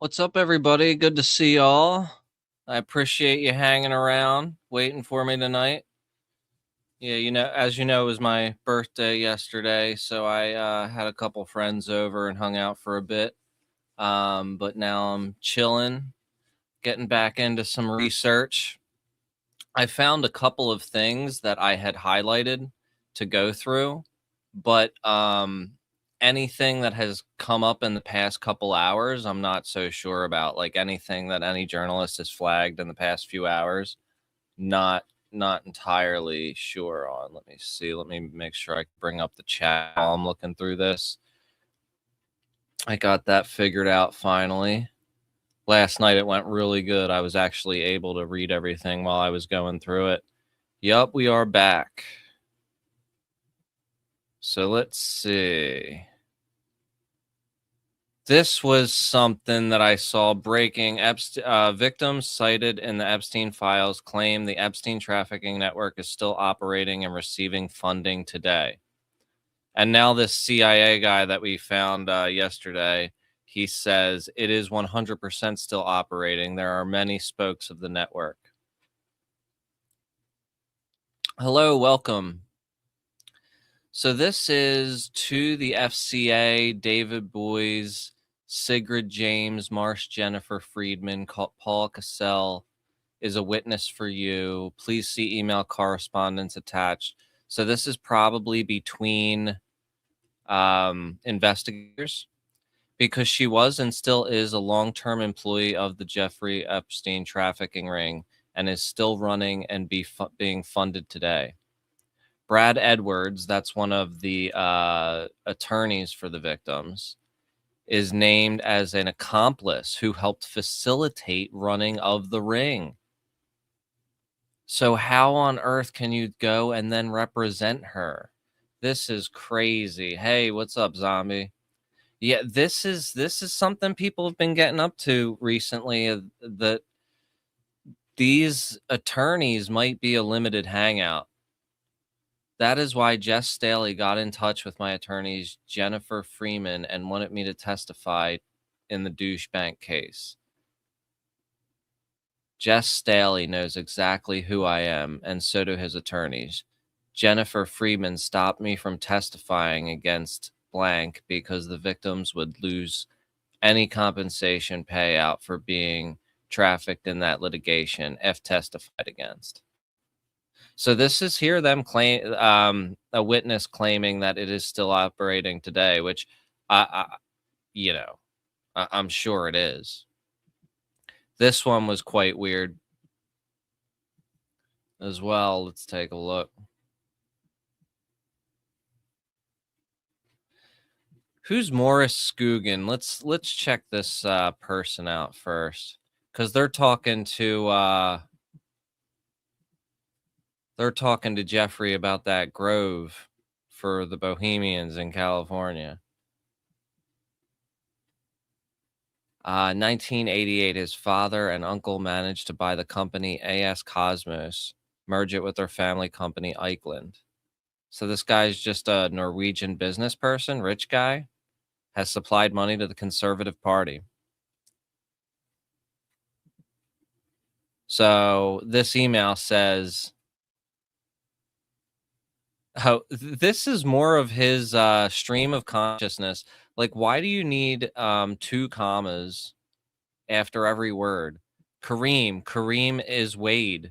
What's up, everybody? Good to see y'all. I appreciate you hanging around, waiting for me tonight. Yeah, as you know, it was my birthday yesterday, so I had a couple friends over and hung out for a bit. But now I'm chilling, getting back into some research. I found a couple of things that I had highlighted to go through, but anything that has come up in the past couple hours, I'm not so sure about. Like anything that any journalist has flagged in the past few hours, not entirely sure on. Let me see. Let me make sure I bring up the chat while I'm looking through this. I got that figured out finally. Last night it went really good. I was actually able to read everything while I was going through it. Yup, we are back. So let's see. This was something that I saw breaking. Victims cited in the Epstein files claim the Epstein trafficking network is still operating and receiving funding today. And now this CIA guy that we found yesterday, he says it is 100% still operating. There are many spokes of the network. Hello, welcome. So this is to the FCA, David Boies, Sigrid James, Marsh, Jennifer Friedman, Paul Cassell is a witness for you. Please see email correspondence attached. So this is probably between investigators, because she was and still is a long-term employee of the Jeffrey Epstein trafficking ring and is still running and being funded today. Brad Edwards, that's one of the attorneys for the victims, is named as an accomplice who helped facilitate running of the ring. So how on earth can you go and then represent her? This is crazy. Hey, what's up, zombie? Yeah, this is something people have been getting up to recently, that these attorneys might be a limited hangout. That is why Jess Staley got in touch with my attorneys, Jennifer Freeman, and wanted me to testify in the douche bank case. Jess Staley knows exactly who I am, and so do his attorneys. Jennifer Freeman stopped me from testifying against blank because the victims would lose any compensation payout for being trafficked in that litigation if testified against. So this is here them claim a witness claiming that it is still operating today, which I'm sure it is. This one was quite weird as well. Let's take a look. Who's Morris Scoogan? Let's check this person out first, because they're talking to Jeffrey about that grove for the Bohemians in California. 1988, his father and uncle managed to buy the company AS Cosmos, merge it with their family company Eichland. So this guy's just a Norwegian business person, rich guy, has supplied money to the Conservative Party. So this email says, oh, this is more of his stream of consciousness. Like, why do you need 2 commas after every word? Kareem is Wade,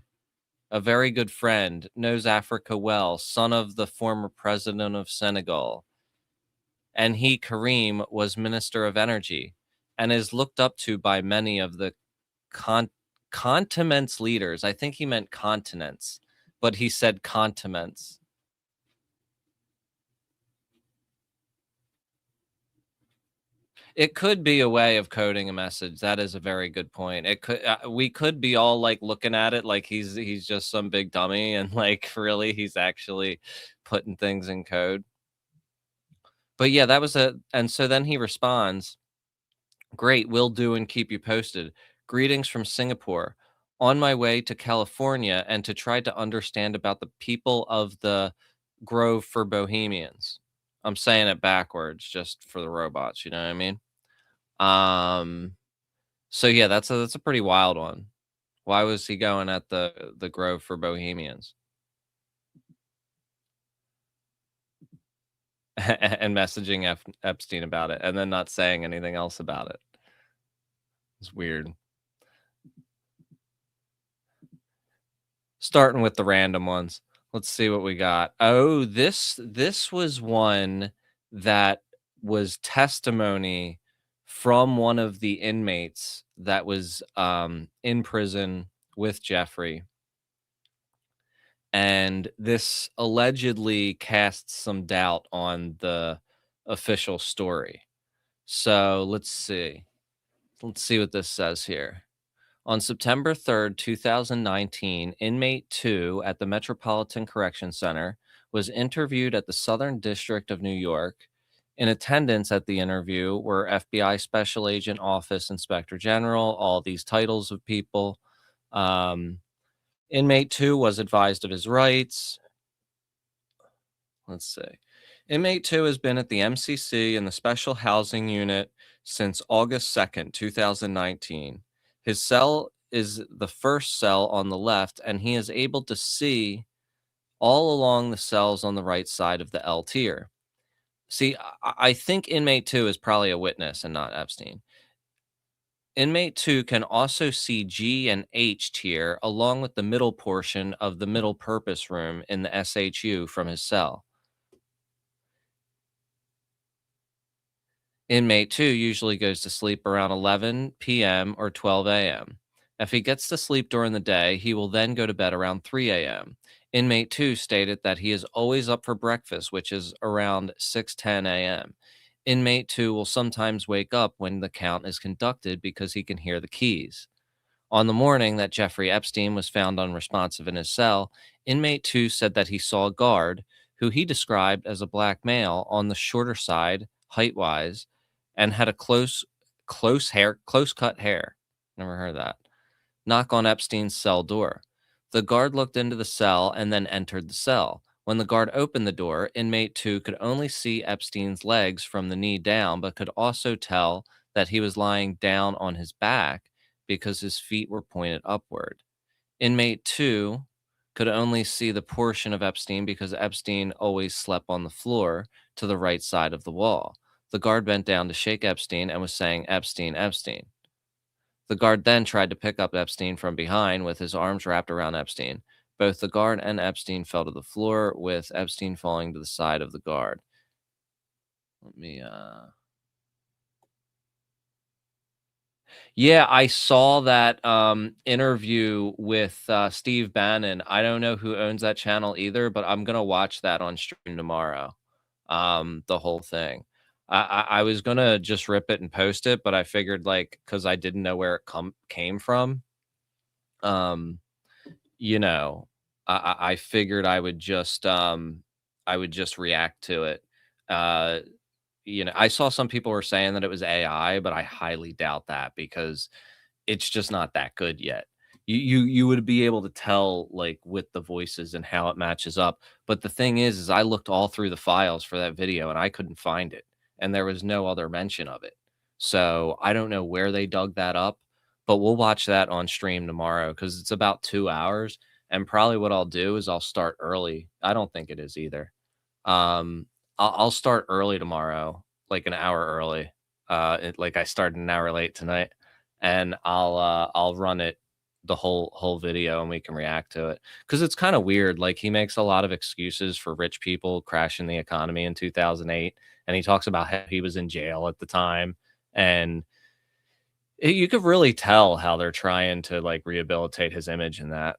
a very good friend, knows Africa well, son of the former president of Senegal. And he, Kareem, was Minister of Energy and is looked up to by many of the continents leaders. I think he meant continents, but he said continents. It could be a way of coding a message. That is a very good point. It could we could be all like looking at it like he's just some big dummy, and like really he's actually putting things in code. But yeah, that was and so then he responds, "Great, will do and keep you posted. Greetings from Singapore. On my way to California and to try to understand about the people of the Grove for Bohemians." I'm saying it backwards just for the robots, you know what I mean? Um So yeah, that's a pretty wild one. Why was he going at the Grove for Bohemians and messaging Epstein about it, and then not saying anything else about it? It's weird. Starting with the random ones. Let's see what we got. Oh, this was one that was testimony from one of the inmates that was in prison with Jeffrey, and this allegedly casts some doubt on the official story. So let's see. Let's see what this says here. On September 3rd, 2019, inmate 2 at the Metropolitan Correction Center was interviewed at the Southern District of New York. In attendance at the interview were FBI Special Agent Office Inspector General, all these titles of people. Um, Inmate 2 was advised of his rights. Let's see. Inmate 2 has been at the MCC in the Special Housing Unit since August 2nd, 2019. His cell is the first cell on the left, and he is able to see all along the cells on the right side of the L tier. See, I think inmate 2 is probably a witness and not Epstein. Inmate 2 can also see G and H tier along with the middle portion of the middle purpose room in the SHU from his cell. Inmate 2 usually goes to sleep around 11 p.m. or 12 a.m. If he gets to sleep during the day, he will then go to bed around 3 a.m. Inmate 2 stated that he is always up for breakfast, which is around 6:10 a.m. Inmate 2 will sometimes wake up when the count is conducted because he can hear the keys. On the morning that Jeffrey Epstein was found unresponsive in his cell, inmate 2 said that he saw a guard, who he described as a black male on the shorter side, height wise, and had a close cut hair. Never heard of that. Knock on Epstein's cell door. The guard looked into the cell and then entered the cell. When the guard opened the door, inmate 2 could only see Epstein's legs from the knee down, but could also tell that he was lying down on his back because his feet were pointed upward. Inmate 2 could only see the portion of Epstein because Epstein always slept on the floor to the right side of the wall. The guard bent down to shake Epstein and was saying, Epstein, Epstein. The guard then tried to pick up Epstein from behind with his arms wrapped around Epstein. Both the guard and Epstein fell to the floor, with Epstein falling to the side of the guard. Let me Yeah, I saw that interview with Steve Bannon. I don't know who owns that channel either, but I'm gonna watch that on stream tomorrow. The whole thing. I was gonna just rip it and post it, but I figured like because I didn't know where it came from. Um, you know, I figured I would just react to it. Uh, I saw some people were saying that it was AI, but I highly doubt that because it's just not that good yet. You would be able to tell like with the voices and how it matches up. But the thing is I looked all through the files for that video and I couldn't find it. And there was no other mention of it. So I don't know where they dug that up, but we'll watch that on stream tomorrow because it's about 2 hours. And probably what I'll do is I'll start early. I don't think it is either. Um, I'll start early tomorrow, like an hour early. Like I started an hour late tonight, and I'll run it the whole video, and we can react to it because it's kind of weird. Like he makes a lot of excuses for rich people crashing the economy in 2008, and he talks about how he was in jail at the time, and you could really tell how they're trying to like rehabilitate his image in that.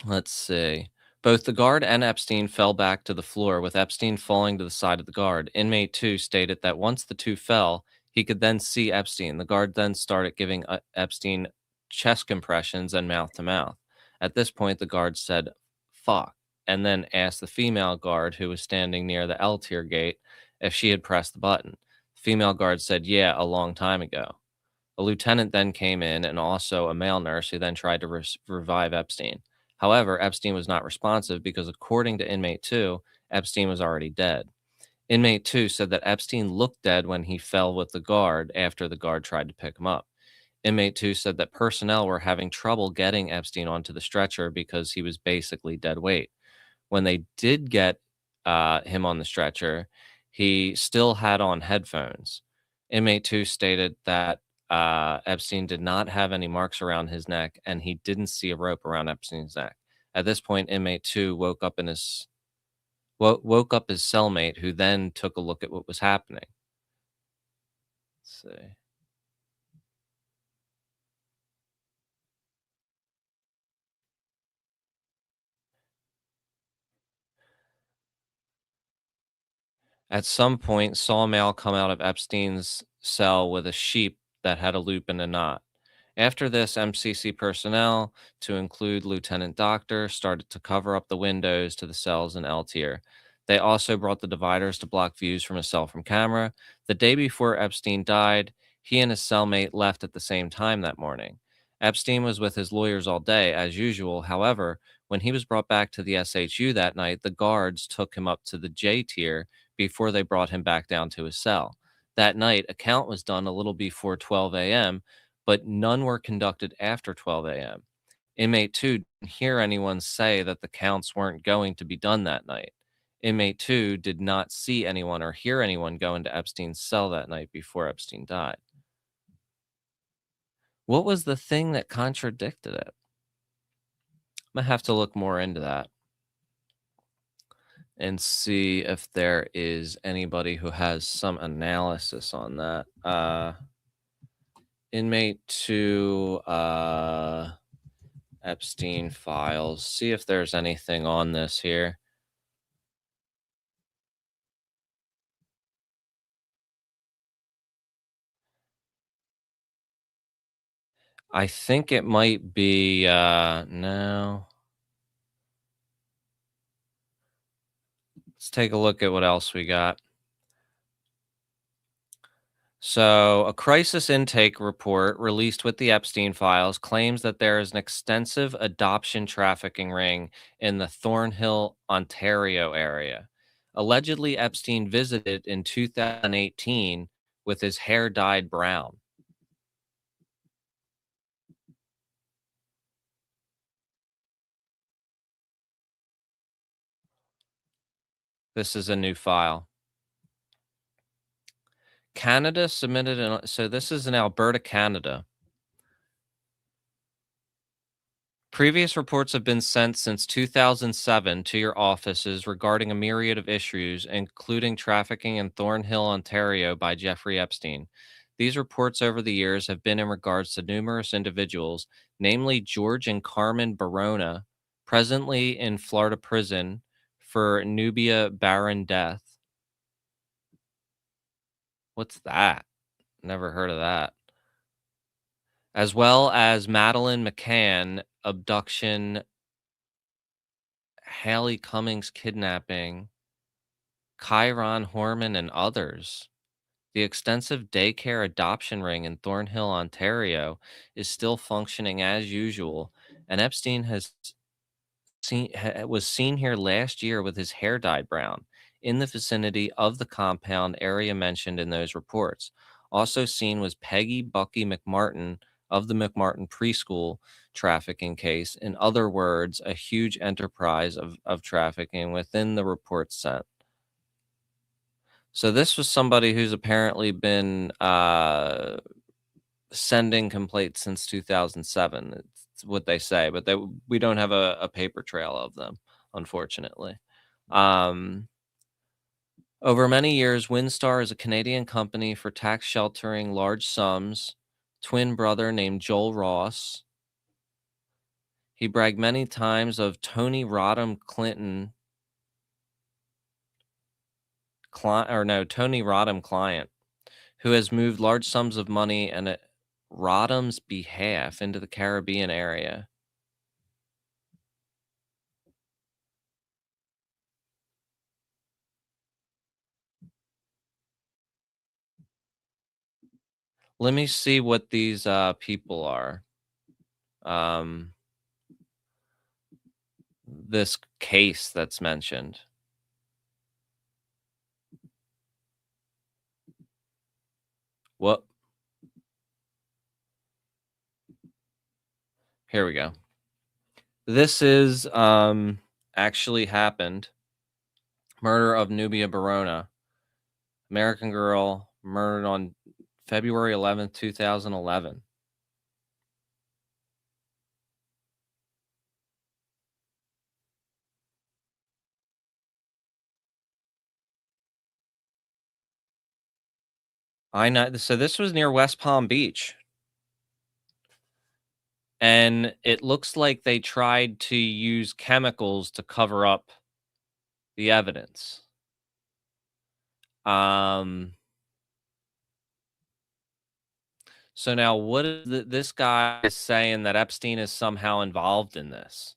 Let's see. Both the guard and Epstein fell back to the floor, with Epstein falling to the side of the guard. Inmate 2 stated that once the two fell, he could then see Epstein. The guard then started giving Epstein chest compressions and mouth to mouth. At this point, the guard said, fuck, and then asked the female guard who was standing near the L tier gate if she had pressed the button. The female guard said, yeah, a long time ago. A lieutenant then came in and also a male nurse who then tried to revive Epstein. However, Epstein was not responsive because, according to inmate 2, Epstein was already dead. Inmate 2 said that Epstein looked dead when he fell with the guard after the guard tried to pick him up. Inmate 2 said that personnel were having trouble getting Epstein onto the stretcher because he was basically dead weight. When they did get him on the stretcher, he still had on headphones. Inmate 2 stated that Epstein did not have any marks around his neck and he didn't see a rope around Epstein's neck. At this point, Inmate 2 woke up his cellmate, who then took a look at what was happening. Let's see. At some point, saw a male come out of Epstein's cell with a sheep that had a loop and a knot. After this, MCC personnel, to include Lieutenant Doctor, started to cover up the windows to the cells in L tier. They also brought the dividers to block views from a cell from camera. The day before Epstein died, he and his cellmate left at the same time that morning. Epstein was with his lawyers all day, as usual. However, when he was brought back to the SHU that night, the guards took him up to the J tier before they brought him back down to his cell. That night, a count was done a little before 12 a.m., but none were conducted after 12 a.m. Inmate 2 didn't hear anyone say that the counts weren't going to be done that night. Inmate 2 did not see anyone or hear anyone go into Epstein's cell that night before Epstein died. What was the thing that contradicted it? I'm going to have to look more into that and see if there is anybody who has some analysis on that. Inmate 2, Epstein files. See if there's anything on this here. I think it might be, no. Let's take a look at what else we got. So, a crisis intake report released with the Epstein files claims that there is an extensive adoption trafficking ring in the Thornhill, Ontario area. Allegedly, Epstein visited in 2018 with his hair dyed brown. This is a new file. Canada submitted so this is in Alberta, Canada. Previous reports have been sent since 2007 to your offices regarding a myriad of issues, including trafficking in Thornhill, Ontario by Jeffrey Epstein. These reports over the years have been in regards to numerous individuals, namely George and Carmen Barona, presently in Florida prison for Nubia Baron death. What's that? Never heard of that. As well as Madeline McCann abduction, Haley Cummings kidnapping, Chiron Horman, and others. The extensive daycare adoption ring in Thornhill, Ontario is still functioning as usual, and Epstein was seen here last year with his hair dyed brown in the vicinity of the compound area mentioned in those reports. Also seen was Peggy Bucky McMartin of the McMartin preschool trafficking case. In other words, a huge enterprise of trafficking within the reports sent. So this was somebody who's apparently been sending complaints since 2007. It's what they say, but we don't have a paper trail of them, unfortunately. Over many years, Windstar is a Canadian company for tax sheltering large sums. Twin brother named Joel Ross. He bragged many times of Tony Rodham Clinton Tony Rodham client, who has moved large sums of money and at Rodham's behalf into the Caribbean area. Let me see what these people are. Um, this case that's mentioned. Here we go. This is actually happened. Murder of Nubia Barona, American girl murdered on February 11th, 2011. I know. So this was near West Palm Beach, and it looks like they tried to use chemicals to cover up the evidence. Um, so now what is this guy is saying that Epstein is somehow involved in this?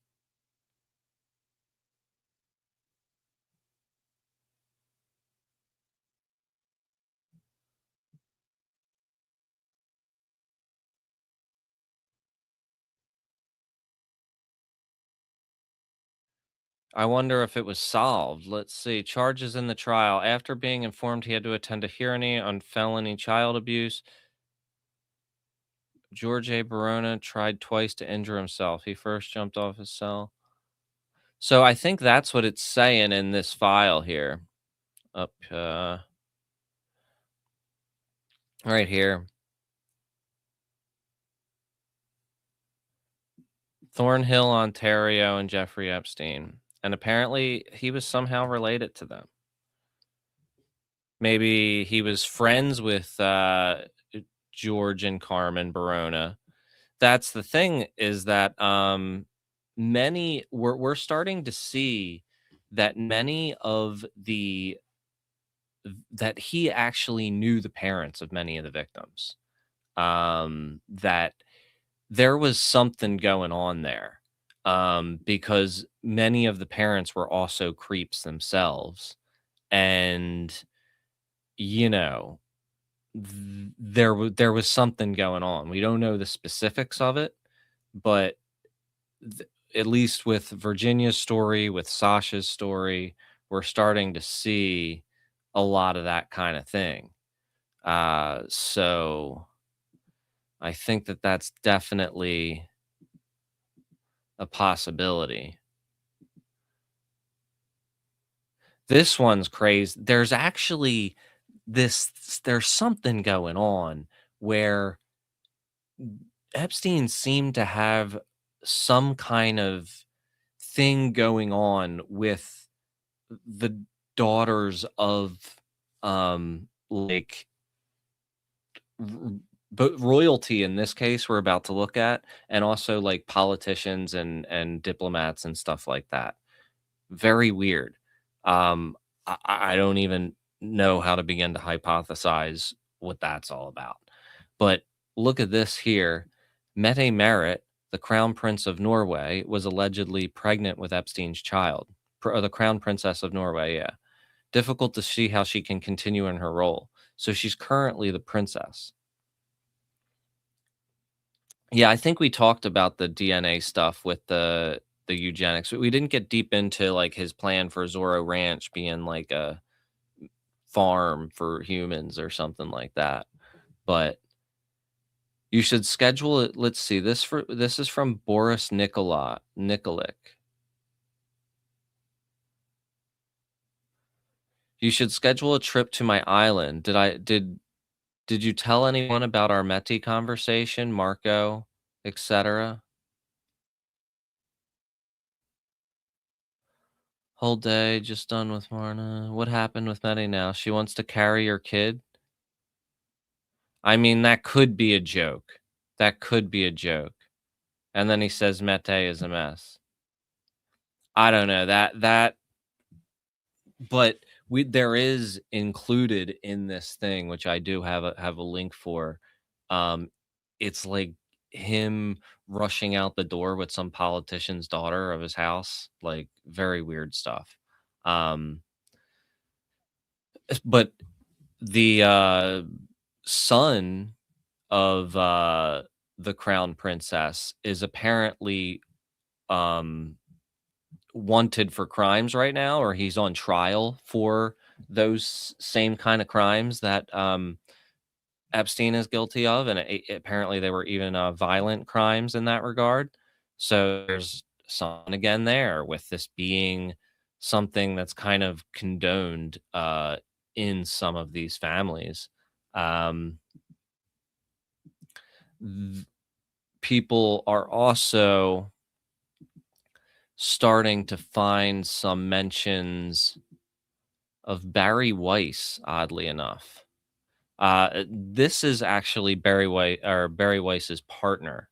I wonder if it was solved. Let's see. Charges in the trial. After being informed he had to attend a hearing on felony child abuse, George A. Barona tried twice to injure himself. He first jumped off his cell. So I think that's what it's saying in this file here. Up right here. Thornhill, Ontario, and Jeffrey Epstein. And apparently he was somehow related to them. Maybe he was friends with George and Carmen Barona. That's the thing, is that many we're starting to see that many of the that he actually knew the parents of many of the victims. That there was something going on there, because many of the parents were also creeps themselves, and you know, there was something going on. We don't know the specifics of it, but at least with Virginia's story, with Sasha's story, we're starting to see a lot of that kind of thing. So I think that that's definitely a possibility. This one's crazy. There's actually there's something going on where Epstein seemed to have some kind of thing going on with the daughters of like r- but royalty in this case we're about to look at, and also like politicians and diplomats and stuff like that. Very weird. I don't even know how to begin to hypothesize what that's all about. But look at this here. Mette Merritt, the crown prince of Norway, was allegedly pregnant with Epstein's child. The crown princess of Norway, yeah. Difficult to see how she can continue in her role. So she's currently the princess. Yeah, I think we talked about the DNA stuff with the eugenics. We didn't get deep into like his plan for Zorro Ranch being like a farm for humans or something like that. But you should schedule it. Let's see. This is from Boris Nikolic. You should schedule a trip to my island. Did you tell anyone about our Meti conversation, Marco, etc.? Whole day just done with Marna. What happened with Meti now? She wants to carry your kid? I mean, that could be a joke. That could be a joke. And then he says Mete is a mess. I don't know that, but there is included in this thing, which I do have a link for. Um, it's like him rushing out the door with some politician's daughter of his house, like very weird stuff. Um, but the son of the crown princess is apparently um wanted for crimes right now, or he's on trial for those same kind of crimes that Epstein is guilty of, and apparently they were even violent crimes in that regard. So there's something again there with this being something that's kind of condoned in some of these families. Um, th- People are also starting to find some mentions of Barry Weiss, oddly enough. This is actually Barry Weiss's partner,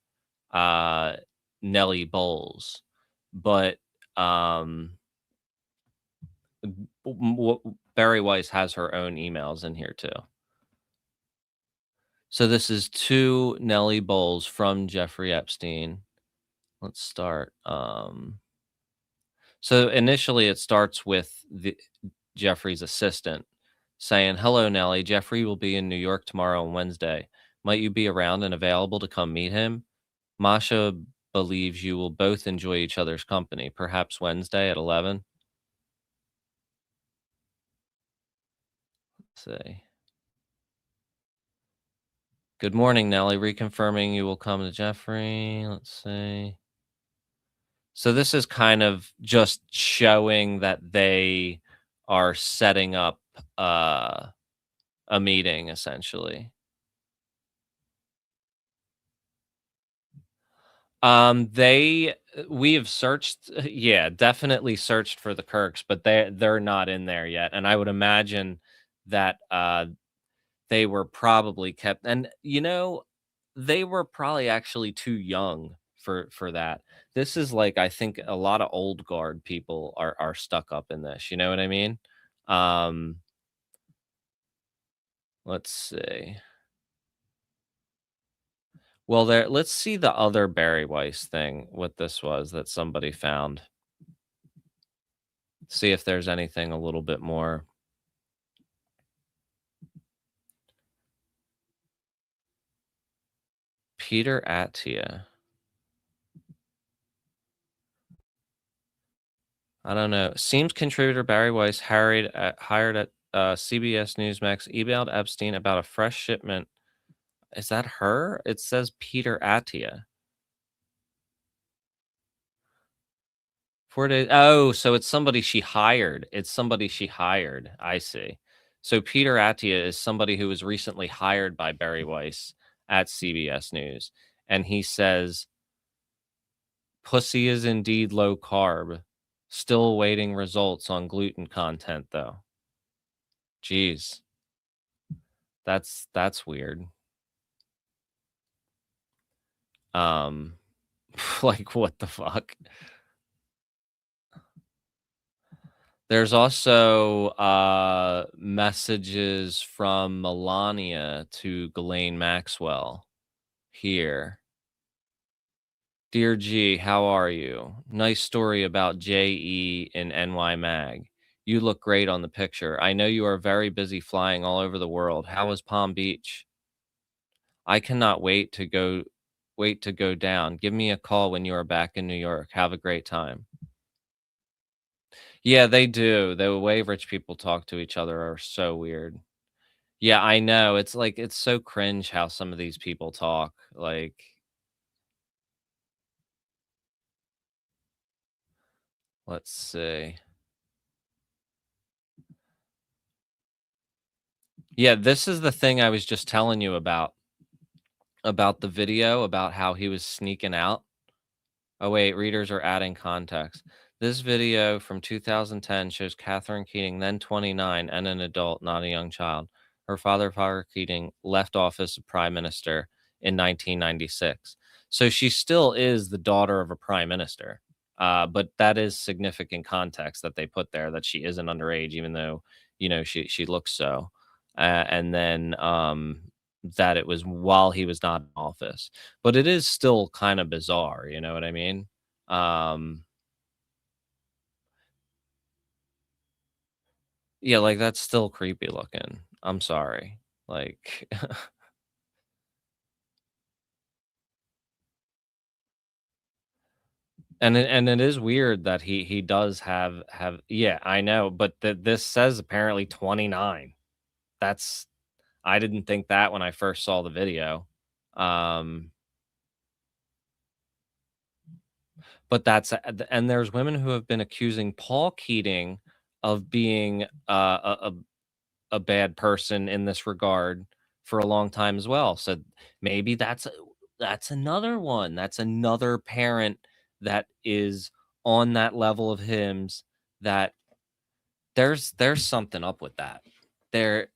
uh, Nellie Bowles, but um, Barry Weiss has her own emails in here too. So this is to Nellie Bowles from Jeffrey Epstein. Let's start. So initially, it starts with Jeffrey's assistant saying, "Hello, Nellie. Jeffrey will be in New York tomorrow and Wednesday. Might you be around and available to come meet him? Masha believes you will both enjoy each other's company. Perhaps Wednesday at 11." Let's see. Good morning, Nellie. Reconfirming you will come to Jeffrey. Let's see. So this is kind of just showing that they are setting up a meeting essentially. We have searched, yeah, definitely searched for the Kirks, but they're not in there yet. And I would imagine that they were probably kept, and they were probably actually too young for that. This is like, I think a lot of old guard people are stuck up in this. You know what I mean? Um, let's see. Well, let's see the other Barry Weiss thing. What this was that somebody found. See if there's anything a little bit more. Peter Attia. I don't know. Seems contributor Barry Weiss hired at CBS Newsmax emailed Epstein about a fresh shipment. Is that her? It says Peter Attia. 4 days. Oh, so it's somebody she hired. It's somebody she hired. I see. So Peter Attia is somebody who was recently hired by Barry Weiss at CBS News. And he says, pussy is indeed low carb. Still awaiting results on gluten content, though. Jeez, that's weird. Um, like what the fuck? There's also messages from Melania to Ghislaine Maxwell here. Dear G, how are you? Nice story about JE in NY Mag. You look great on the picture. I know you are very busy flying all over the world. How was Palm Beach? I cannot wait to go down. Give me a call when you are back in New York. Have a great time. Yeah, they do. The way rich people talk to each other are so weird. Yeah, I know. It's like it's so cringe how some of these people talk. Like, let's see. Yeah, this is the thing I was just telling you about the video about how he was sneaking out. Oh, wait, readers are adding context. This video from 2010 shows Catherine Keating, then 29, and an adult, not a young child. Her father, Parker Keating, left office of prime minister in 1996. So she still is the daughter of a prime minister. But that is significant context that they put there that she isn't underage, even though, she looks so. And then that it was while he was not in office, but it is still kind of bizarre, you know what I mean? Um, yeah, like that's still creepy looking. I'm sorry. Like and it is weird that he does have yeah, I know, but this says apparently 29. That's I didn't think that when I first saw the video. Um But and there's women who have been accusing Paul Keating of being a bad person in this regard for a long time as well. So maybe that's another one. That's another parent that is on that level of hymns that there's something up with that. There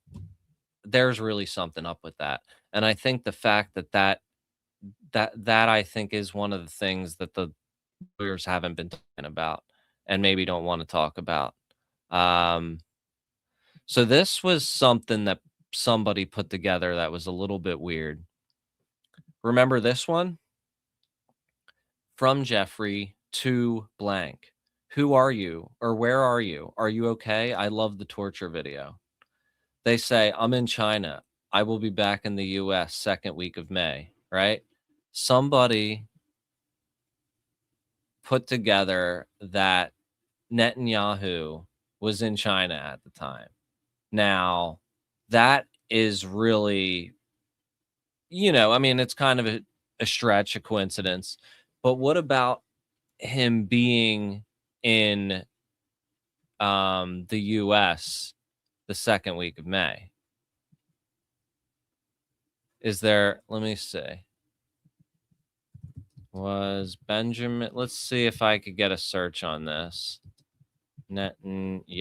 there's really something up with that. And I think the fact that I think is one of the things that the lawyers haven't been talking about and maybe don't want to talk about. Um, so this was something that somebody put together that was a little bit weird. Remember this one? From Jeffrey to blank. Who are you? Or where are you? Are you okay? I love the torture video. They say, I'm in China. I will be back in the US second week of May, right? Somebody put together that Netanyahu was in China at the time. Now, that is really, I mean, it's kind of a stretch, a coincidence. But what about him being in the US the second week of May? Is there, let me see. Was Benjamin, let's see if I could get a search on this. Netanyahu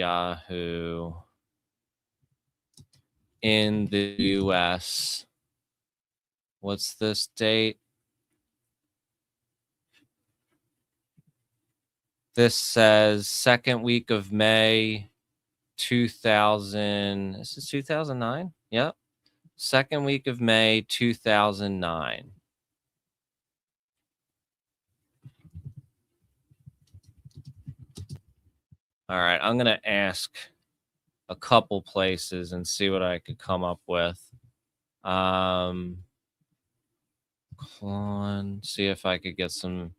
in the US. What's this date? This says second week of May 2000. This is 2009? Yep. Second week of May 2009. All right, I'm going to ask a couple places and see what I could come up with. See if I could get some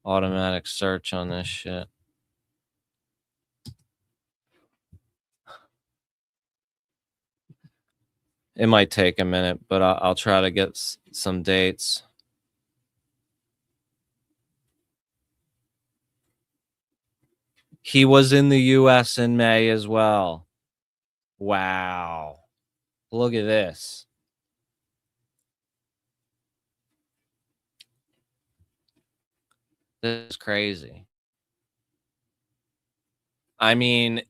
automatic search on this shit. It might take a minute, but I'll try to get some dates. He was in the US in May as well. Wow. Look at this. This is crazy. I mean,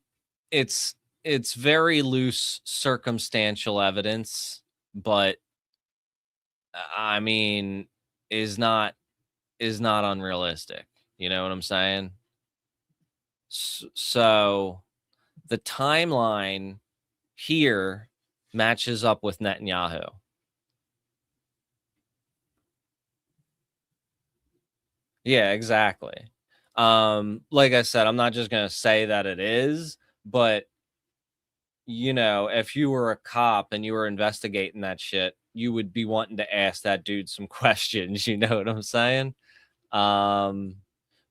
it's very loose circumstantial evidence, but I mean, is not unrealistic. You know what I'm saying? So the timeline here matches up with Netanyahu. Yeah, exactly. Like I said, I'm not just going to say that it is, but if you were a cop and you were investigating that shit, you would be wanting to ask that dude some questions, you know what I'm saying? Um,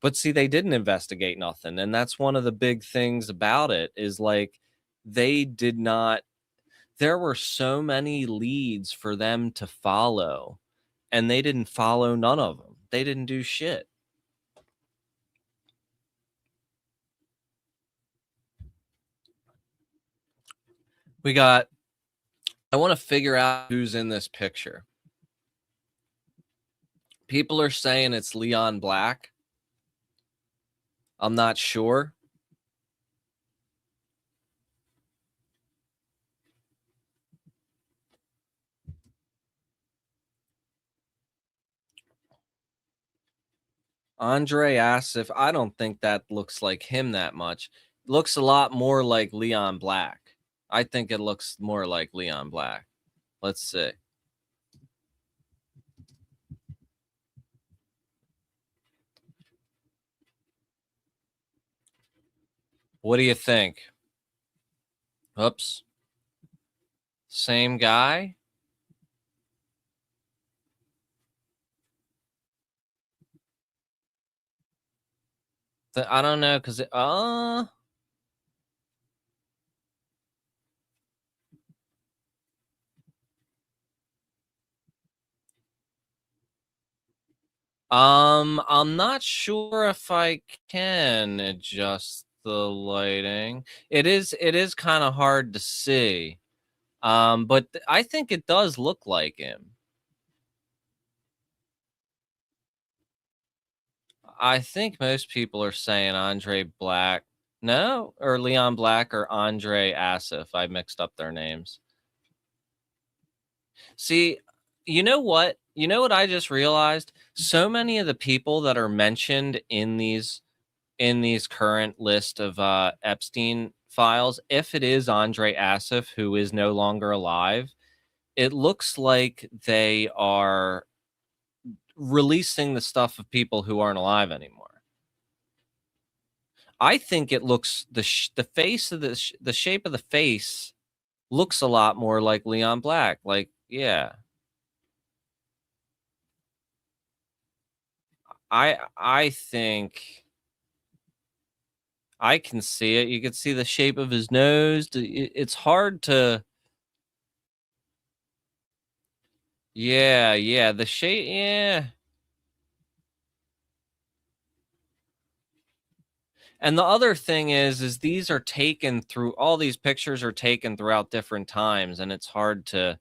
but see, they didn't investigate nothing, and that's one of the big things about it is like they did not. There were so many leads for them to follow, and they didn't follow none of them. They didn't do shit. I want to figure out who's in this picture. People are saying it's Leon Black. I'm not sure. Andre Asif, I don't think that looks like him that much. Looks a lot more like Leon Black. I think it looks more like Leon Black. Let's see. What do you think? Oops. Same guy? I don't know, because I'm not sure if I can adjust the lighting. It is kind of hard to see. But I think it does look like him. I think most people are saying Andre Black. No, or Leon Black or Andre Asif. I mixed up their names. See, you know what? You know what I just realized? So many of the people that are mentioned in these current list of Epstein files, if it is Andre Asif who is no longer alive, it looks like they are releasing the stuff of people who aren't alive anymore. I think it looks the face of the shape of the face looks a lot more like Leon Black. Like, yeah, I think I can see it. You can see the shape of his nose. It's hard to. Yeah, yeah, the shape. Yeah. And the other thing is these are taken through all these pictures are taken throughout different times, and it's hard to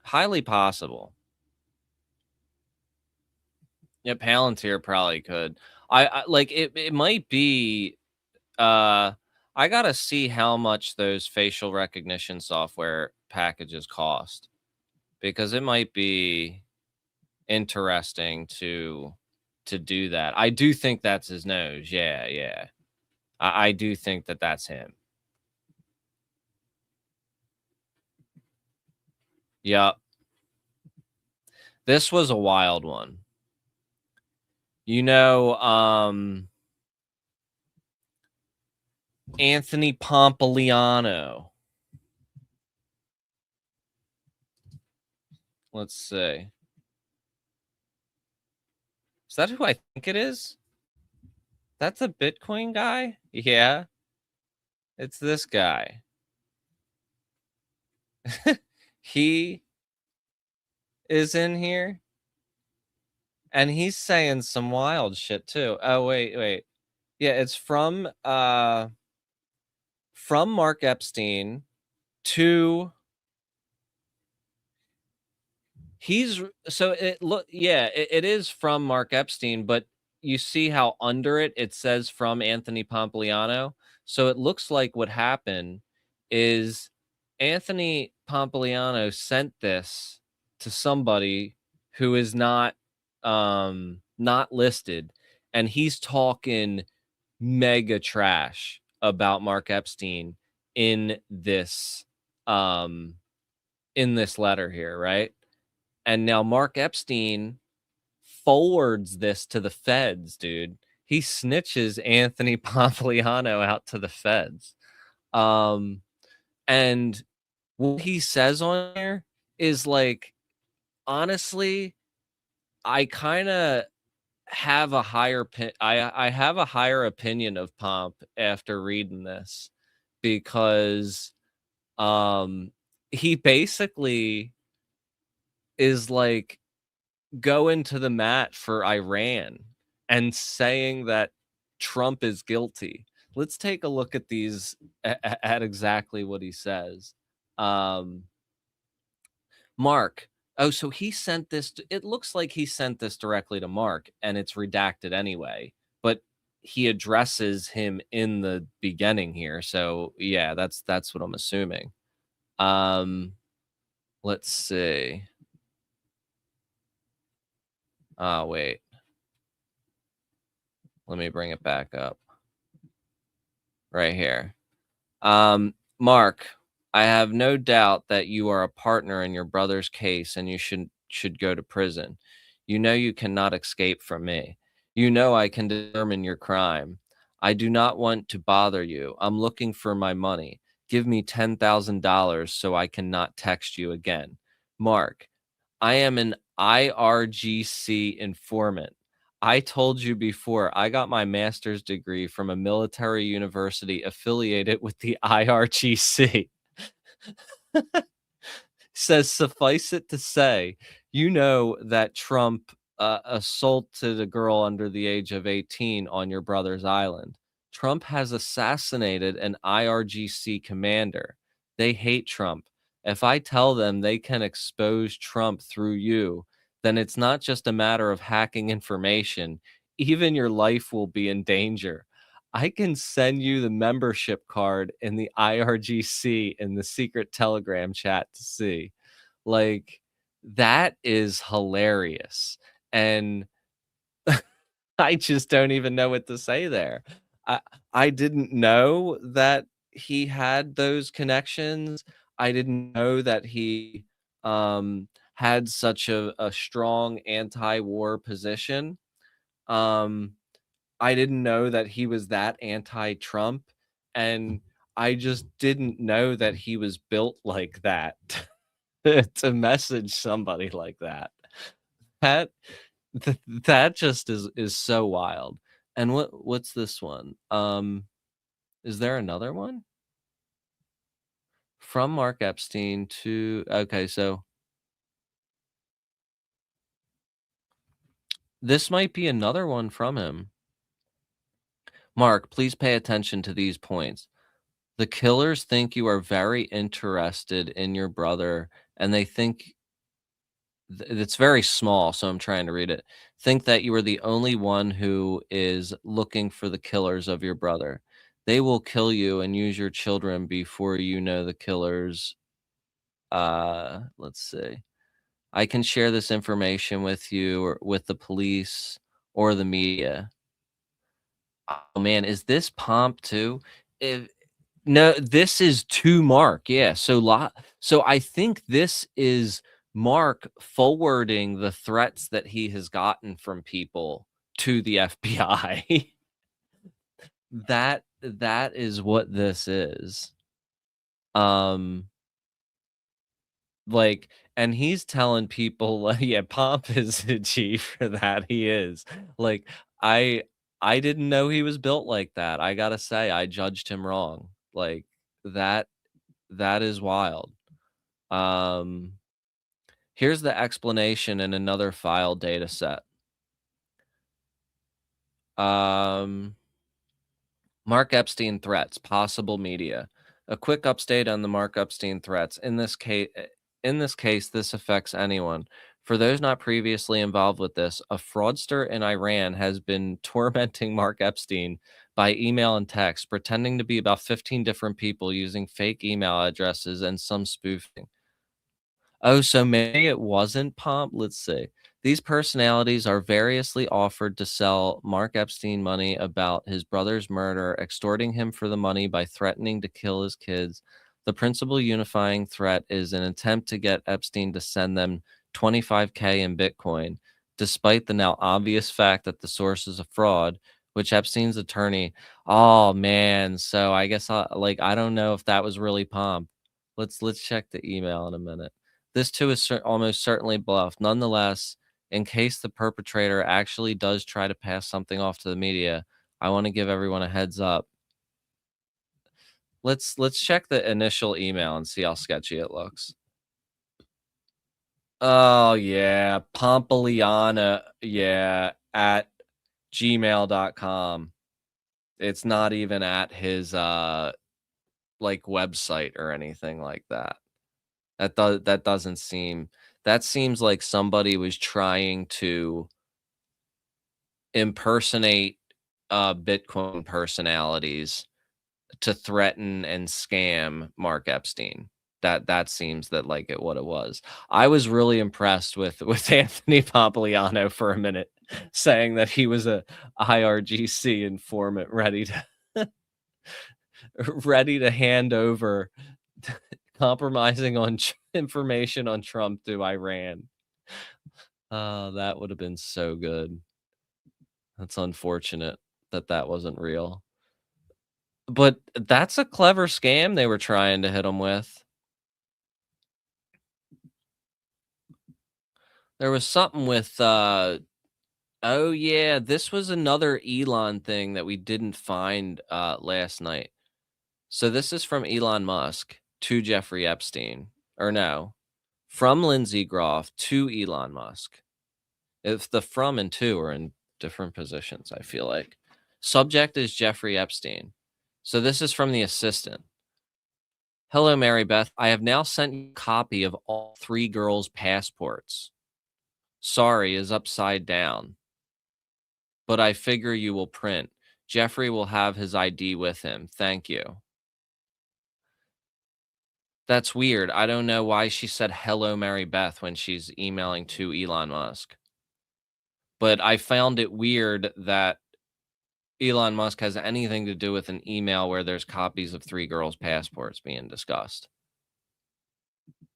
highly possible. Yeah, Palantir probably could. I like it might be I gotta see how much those facial recognition software packages cost because it might be interesting to do that. I do think that's his nose. Yeah, yeah. I do think that that's him. Yeah. This was a wild one. You know, Anthony Pompliano. Let's see. Is that who I think it is? That's a Bitcoin guy? Yeah, it's this guy. He is in here and he's saying some wild shit too. Oh, wait, wait. Yeah, it's from Mark Epstein to He's so it look yeah, it is from Mark Epstein, but you see how under it says from Anthony Pompliano. So it looks like what happened is Anthony Pompliano sent this to somebody who is not listed, and he's talking mega trash about Mark Epstein in this um in this letter here, right? And now Mark Epstein forwards this to the feds, dude. He snitches Anthony Pompliano out to the feds. Um, and what he says on there is like, honestly, I kind of have a I have a higher opinion of Pomp after reading this because he basically is like going to the mat for Iran and saying that Trump is guilty. Let's take a look at these at exactly what he says. Um, Mark. Oh, so he sent this. It looks like he sent this directly to Mark, and it's redacted anyway. But he addresses him in the beginning here. So yeah, that's what I'm assuming. Um, let's see. Oh, wait. Let me bring it back up. Right here. Mark, I have no doubt that you are a partner in your brother's case and you should go to prison. You know you cannot escape from me. You know I can determine your crime. I do not want to bother you. I'm looking for my money. Give me $10,000 so I cannot text you again. Mark, I am an IRGC informant. I told you before, I got my master's degree from a military university affiliated with the IRGC. Says, suffice it to say, You know that Trump assaulted a girl under the age of 18 on your brother's island. Trump has assassinated an IRGC commander. They hate Trump. If I tell them they can expose Trump through you, then it's not just a matter of hacking information. Even your life will be in danger. I can send you the membership card in the IRGC in the secret Telegram chat to see. Like, that is hilarious, and I just don't even know what to say there. I I didn't know that he had those connections. I didn't know that he, had such a strong anti-war position. Um, I didn't know that he was that anti-Trump, and I just didn't know that he was built like that to message somebody like that. That that just is so wild. And what's this one? Is there another one? From Mark Epstein to okay, so this might be another one from him. Mark, please pay attention to these points. The killers think you are very interested in your brother, and they think it's very small, so I'm trying to read it. Think that you are the only one who is looking for the killers of your brother. They will kill you and use your children before you know the killers. Let's see. I can share this information with you or with the police or the media. Oh man, is this Pomp too? If no, this is to Mark. Yeah. So I think this is Mark forwarding the threats that he has gotten from people to the FBI. That is what this is. Um like and he's telling people like, yeah, Pomp is a G for that. He is. Like I I didn't know he was built like that. I got to say I judged him wrong. Like that that is wild. Um, Here's the explanation in another file data set. Um, Mark Epstein threats, possible media. A quick update on the Mark Epstein threats. In this case, this affects anyone. For those not previously involved with this, a fraudster in Iran has been tormenting Mark Epstein by email and text, pretending to be about 15 different people using fake email addresses and some spoofing. Oh, so maybe it wasn't Pomp? Let's see. These personalities are variously offered to sell Mark Epstein money about his brother's murder, extorting him for the money by threatening to kill his kids. The principal unifying threat is an attempt to get Epstein to send them 25K in Bitcoin, despite the now obvious fact that the source is a fraud, which Epstein's attorney. Oh man, so I guess I don't know if that was really Pomp. Let's check the email in a minute. This too is almost certainly bluff. Nonetheless, in case the perpetrator actually does try to pass something off to the media, I want to give everyone a heads up. Let's check the initial email and see how sketchy it looks. Oh yeah, Pompliana, yeah, at gmail.com. It's not even at his like website or anything like that. That doesn't seem that seems like somebody was trying to impersonate Bitcoin personalities to threaten and scam Mark Epstein. That seems that like it what it was. I was really impressed with Anthony Pompliano for a minute, saying that he was a IRGC informant ready to ready to hand over compromising on information on Trump to Iran. Oh, that would have been so good. That's unfortunate that that wasn't real. But that's a clever scam they were trying to hit him with. There was something with, oh, yeah, this was another Elon thing that we didn't find, last night. So this is from Elon Musk to Jeffrey Epstein. Or no, From Lindsey Groff to Elon Musk. If the from and to are in different positions, I feel like. Subject is Jeffrey Epstein. So this is from the assistant. Hello, Mary Beth. I have now sent you a copy of all three girls' passports. Sorry is upside down, but I figure you will print. Jeffrey will have his ID with him. Thank you. That's weird. I don't know why she said hello, Mary Beth, when she's emailing to Elon Musk. But I found it weird that Elon Musk has anything to do with an email where there's copies of three girls' passports being discussed.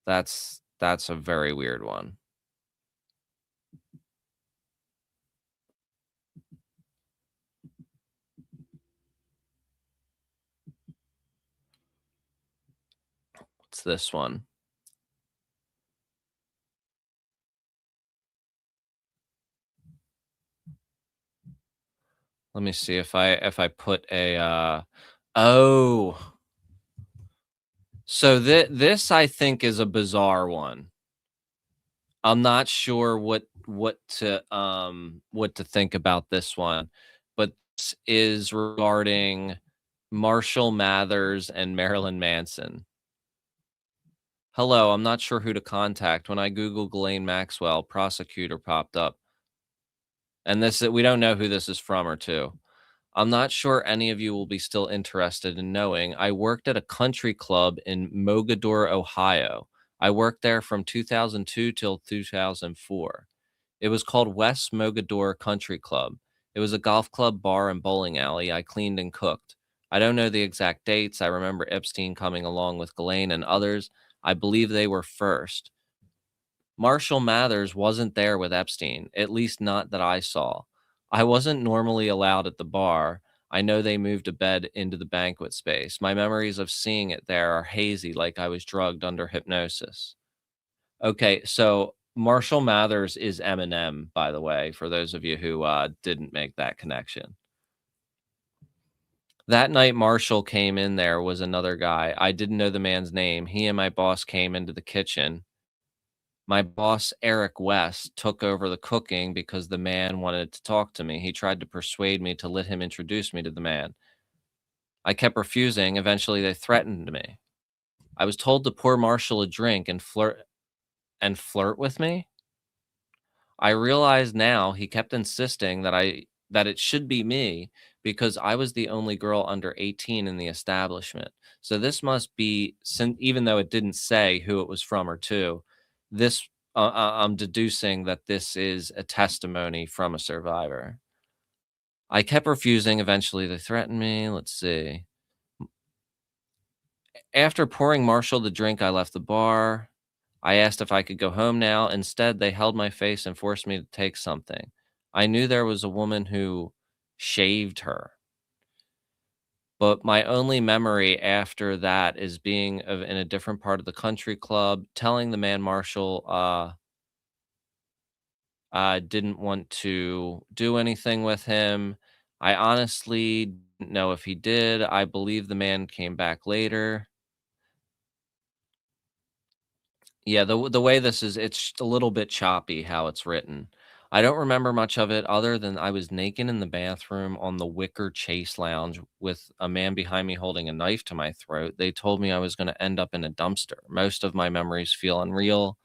That's a very weird one. What's this one? Let me see if I put a oh. So this I think is a bizarre one. I'm not sure what to think about this one, but this is regarding Marshall Mathers and Marilyn Manson. Hello, I'm not sure who to contact. When I Google Ghislaine Maxwell, prosecutor popped up. And this we don't know who this is from or to. I'm not sure any of you will be still interested in knowing. I worked at a country club in Mogadore, Ohio. I worked there from 2002 till 2004. It was called West Mogadore Country Club. It was a golf club, bar, and bowling alley. I cleaned and cooked. I don't know the exact dates. I remember Epstein coming along with Ghislaine and others. I believe they were first. Marshall Mathers wasn't there with Epstein, at least not that I saw. I wasn't normally allowed at the bar. I know they moved a bed into the banquet space. My memories of seeing it there are hazy, like I was drugged under hypnosis. Okay, so Marshall Mathers is Eminem, by the way, for those of you who didn't make that connection. That night Marshall came in there was another guy. I didn't know the man's name. He and my boss came into the kitchen. My boss, Eric West, took over the cooking because the man wanted to talk to me. He tried to persuade me to let him introduce me to the man. I kept refusing. Eventually, they threatened me. I was told to pour Marshall a drink and flirt with me. I realize now he kept insisting that it should be me because I was the only girl under 18 in the establishment. So this must be, even though it didn't say who it was from or to, this I'm deducing that this is a testimony from a survivor. I kept refusing. Eventually, they threatened me. Let's see. After pouring Marshall the drink, I left the bar. I asked if I could go home now. Instead, they held my face and forced me to take something. I knew there was a woman who shaved her, but my only memory after that is being in a different part of the country club, telling the man Marshall didn't want to do anything with him. I honestly didn't know if he did. I believe the man came back later. Yeah, the way this is, it's a little bit choppy how it's written. I don't remember much of it other than I was naked in the bathroom on the wicker chase lounge with a man behind me holding a knife to my throat. They told me I was going to end up in a dumpster. Most of my memories feel unreal.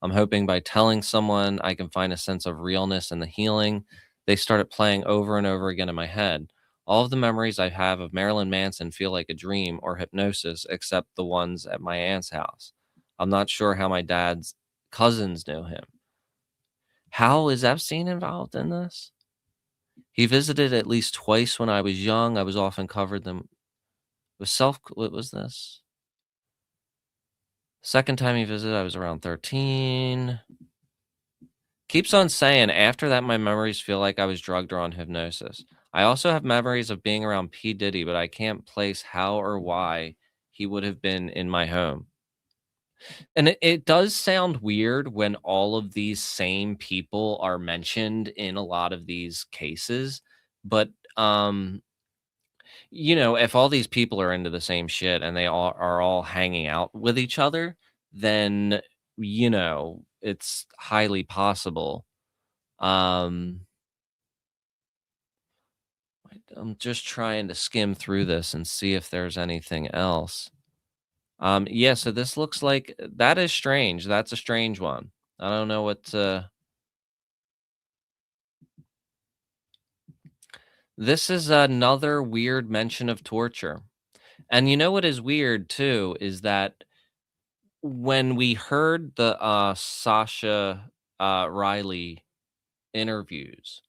I'm hoping by telling someone I can find a sense of realness and the healing. They started playing over and over again in my head. All of the memories I have of Marilyn Manson feel like a dream or hypnosis, except the ones at my aunt's house. I'm not sure how my dad's cousins knew him. How is Epstein involved in this? He visited at least twice when I was young. I was often covered them with what was this? Second time he visited, I was around 13. Keeps on saying, after that, my memories feel like I was drugged or on hypnosis. I also have memories of being around P. Diddy, but I can't place how or why he would have been in my home. And it does sound weird when all of these same people are mentioned in a lot of these cases, but if all these people are into the same shit and they all are all hanging out with each other, then it's highly possible. Um, I'm just trying to skim through this and see if there's anything else. Yeah, so this looks like that is strange. That's a strange one. I don't know what this is another weird mention of torture. And you know what is weird too is that when we heard the Sasha Riley interviews,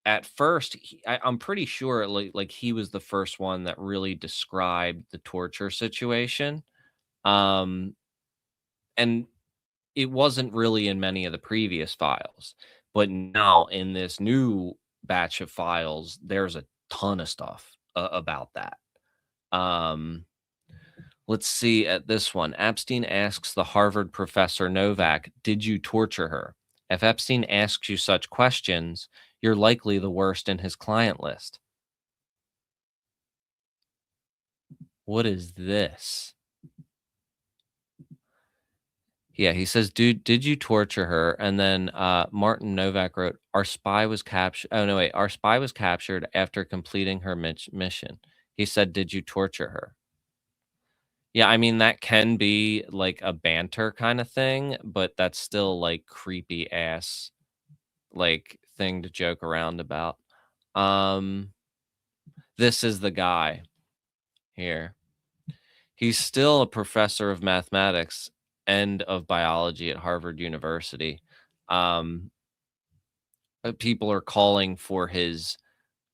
at first I'm pretty sure like he was the first one that really described the torture situation. Um, and it wasn't really in many of the previous files, but now in this new batch of files, there's a ton of stuff about that. Um, let's see at this one. Epstein asks the Harvard professor Novak, "Did you torture her?" If Epstein asks you such questions, you're likely the worst in his client list. What is this? Yeah, he says, "Dude, did you torture her?" And then Martin Novak wrote, "Our spy was captured." Oh no, wait, our spy was captured after completing her mission. He said, "Did you torture her?" Yeah, I mean that can be like a banter kind of thing, but that's still like creepy ass like thing to joke around about. Um, this is the guy here. He's still a professor of mathematics and of biology at Harvard University. Um, people are calling for his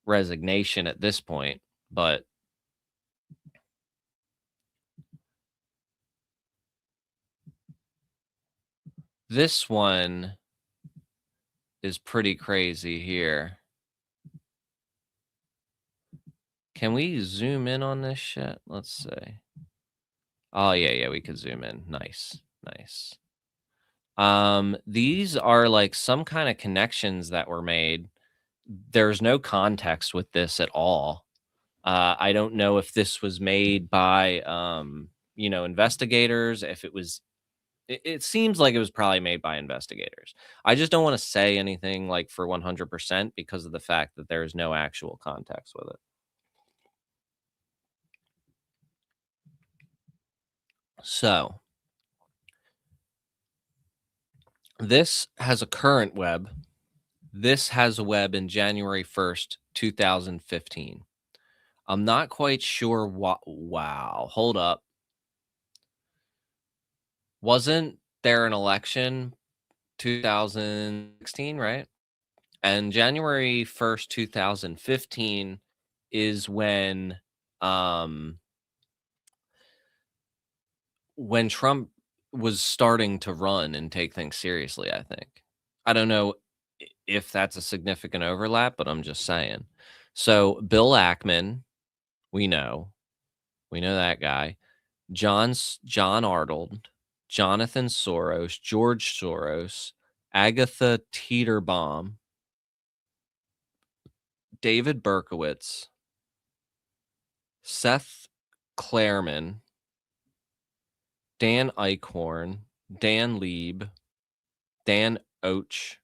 resignation at this point, but this one is pretty crazy here. Can we zoom in on this shit? Let's see. Oh yeah, we could zoom in. Nice. Nice. These are like some kind of connections that were made. There's no context with this at all. I don't know if this was made by investigators, if it was it seems like it was probably made by investigators. I just don't want to say anything like for 100% because of the fact that there is no actual context with it. So, this has a current web. This has a web in January 1st, 2015. I'm not quite sure what. Wow, hold up. Wasn't there an election 2016, right? And January 1st, 2015 is um when Trump was starting to run and take things seriously, I think. I don't know if that's a significant overlap, but I'm just saying. So Bill Ackman, we know. We know that guy. John Arnold, Jonathan Soros, George Soros, Agatha Teeterbaum, David Berkowitz, Seth Klarman, Dan Eichhorn, Dan Lieb, Dan Oach,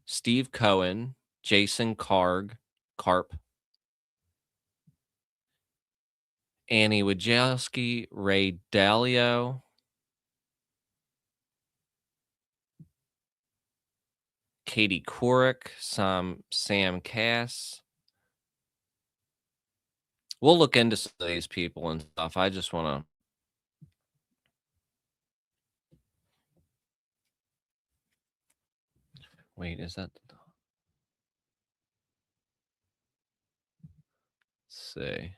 Steve Cohen, Jason Karp, Annie Wojcicki, Ray Dalio, Katie Couric, Sam Cass. We'll look into some of these people and stuff. I just want to. Wait, is that? Let's see.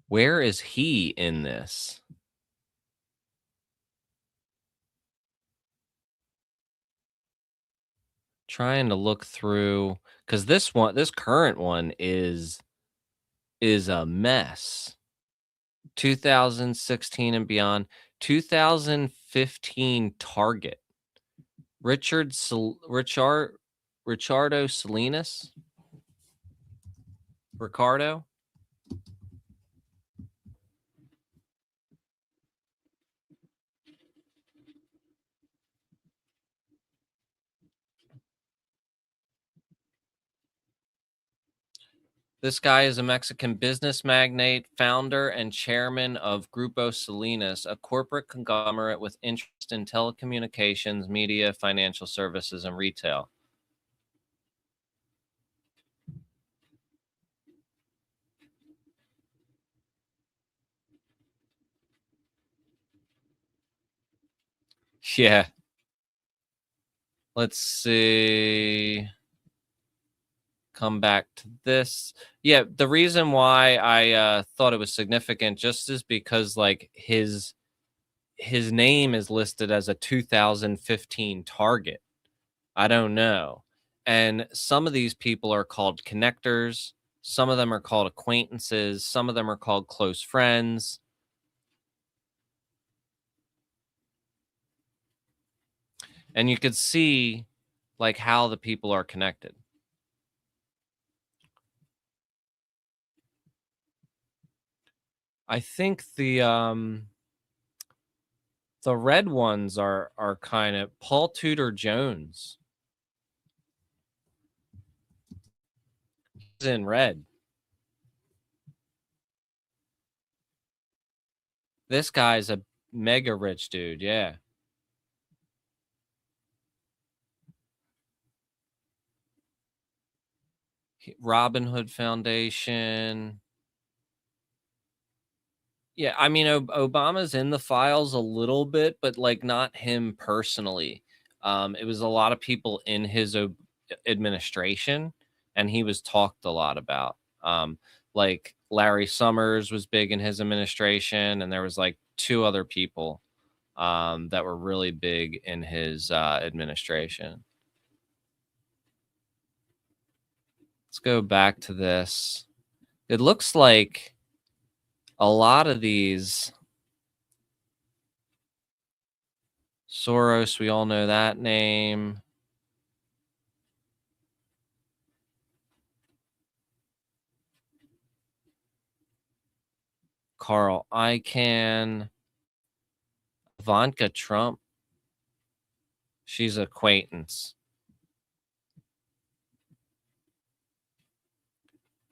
Where is he in this? Trying to look through because this current one is a mess. 2016 and beyond. 2015 Target. Richardo Salinas. Ricardo. This guy is a Mexican business magnate, founder and chairman of Grupo Salinas, a corporate conglomerate with interest in telecommunications, media, financial services, and retail. Yeah. Let's see. Come back to this. Yeah, the reason why I thought it was significant just is because like his name is listed as a 2015 target. I don't know. And some of these people are called connectors, some of them are called acquaintances, some of them are called close friends. And you could see like how the people are connected. I think the red ones are kind of Paul Tudor Jones is in red. This guy's a mega rich dude, yeah. Robin Hood Foundation. Yeah, I mean, Obama's in the files a little bit, but like not him personally. It was a lot of people in his administration, and he was talked a lot about. Like Larry Summers was big in his administration, and there was like two other people that were really big in his administration. Let's go back to this. It looks like a lot of these Soros, we all know that name. Carl Icahn, Ivanka Trump. She's an acquaintance.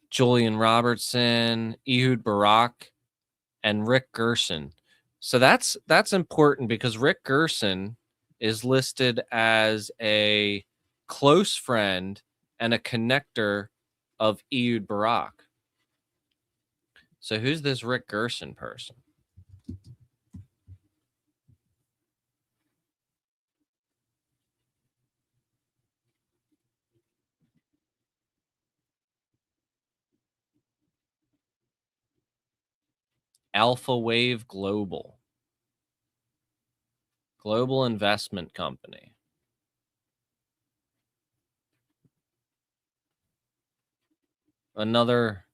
Julian Robertson, Ehud Barak, and Rick Gerson. So that's important because Rick Gerson is listed as a close friend and a connector of Ehud Barak. So who's this Rick Gerson person? Alpha Wave Global investment company. Another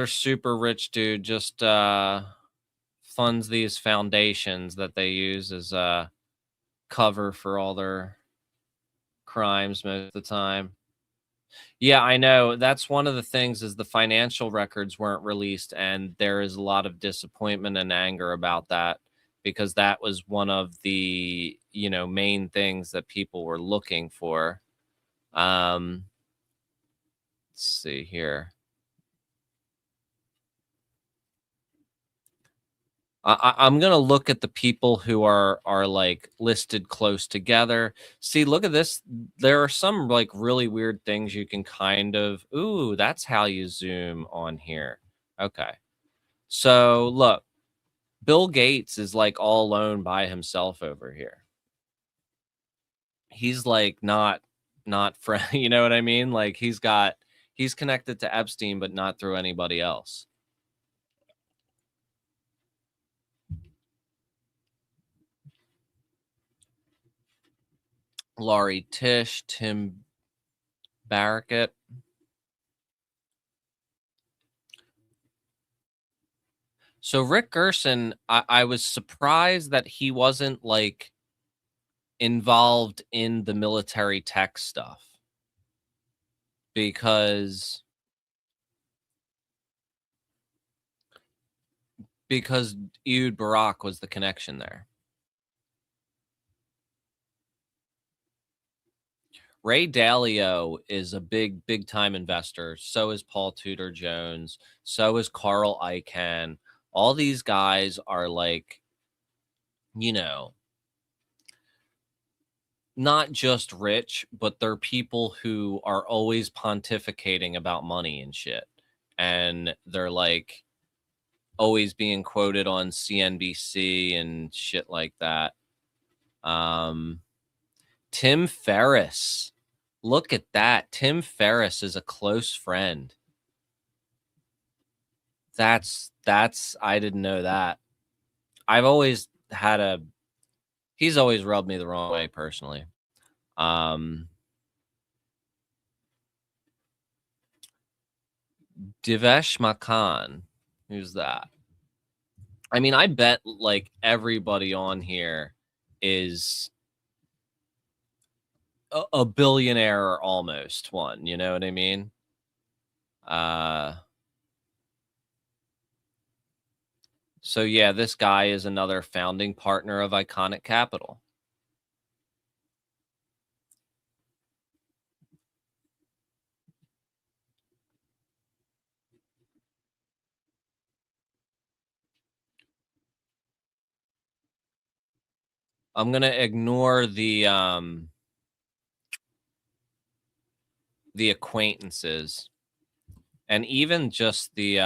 super rich dude just funds these foundations that they use as a cover for all their crimes most of the time. Yeah, I know. That's one of the things is the financial records weren't released, and there is a lot of disappointment and anger about that because that was one of the, main things that people were looking for. Let's see here. I'm gonna look at the people who are like listed close together. See, look at this. There are some like really weird things you can kind of. Ooh, that's how you zoom on here. Okay, so look, Bill Gates is like all alone by himself over here. He's like not friend. You know what I mean? Like he's connected to Epstein, but not through anybody else. Laurie Tish, Tim Barrackett. So Rick Gerson, I was surprised that he wasn't like involved in the military tech stuff because because Ehud Barak was the connection there. Ray Dalio is a big time investor. So is Paul Tudor Jones. So is Carl Icahn. All these guys are like, you know, not just rich, but they're people who are always pontificating about money and shit. And they're like always being quoted on CNBC and shit like that. Um, Tim Ferriss. Look at that. Tim Ferriss is a close friend. That's I didn't know that. I've always had a he's always rubbed me the wrong way personally. Um Divesh Makan. Who's that? I mean, I bet like everybody on here is a billionaire or almost one, you know what I mean? Uh so yeah, this guy is another founding partner of Iconic Capital. I'm going to ignore the acquaintances and even just the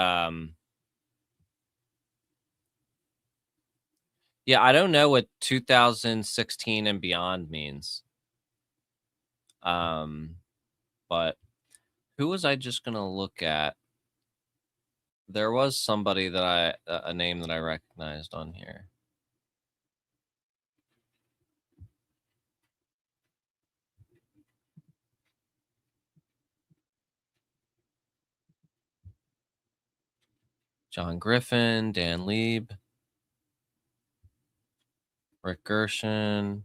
yeah, I don't know what 2016 and beyond means. Um but who was I just going to look at? There was somebody that a name that I recognized on here. John Griffin, Dan Lieb, Rick Gershon.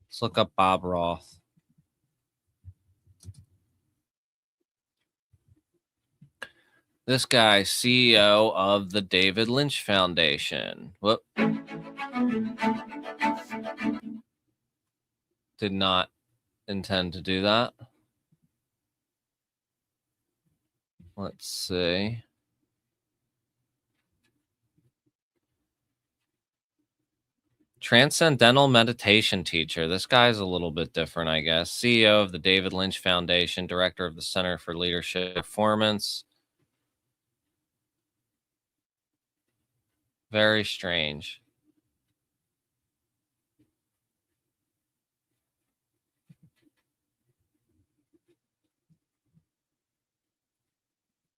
Let's look up Bob Roth. This guy, CEO of the David Lynch Foundation. Whoop. Did not intend to do that. Let's see. Transcendental meditation teacher. This guy's a little bit different, I guess. CEO of the David Lynch Foundation, director of the Center for Leadership Performance. Very strange.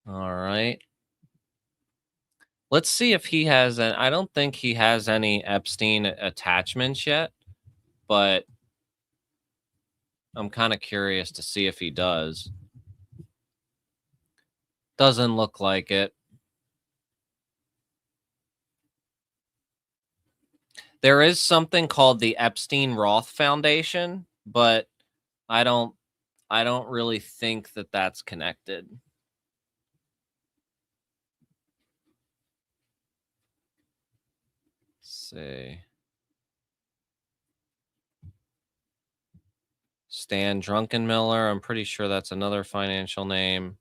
All right. Let's see if he has an. I don't think he has any Epstein attachments yet, but I'm kind of curious to see if he does. Doesn't look like it. There is something called the Epstein Roth Foundation, but I don't really think that that's connected. Let's see. Stan Druckenmiller. I'm pretty sure that's another financial name.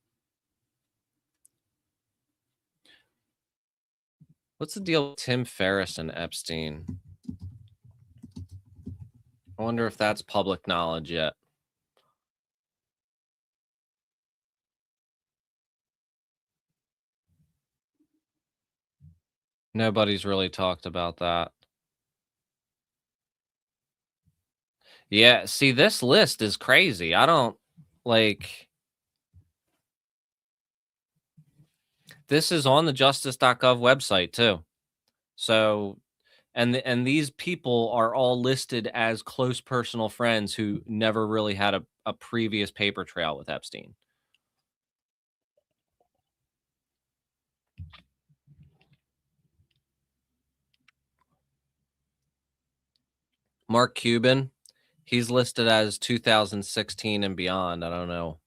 What's the deal with Tim Ferriss and Epstein? I wonder if that's public knowledge yet. Nobody's really talked about that. Yeah, see, this list is crazy. I don't like this is on the justice.gov website too. So and these people are all listed as close personal friends who never really had a previous paper trail with Epstein. Mark Cuban, he's listed as 2016 and beyond. I don't know.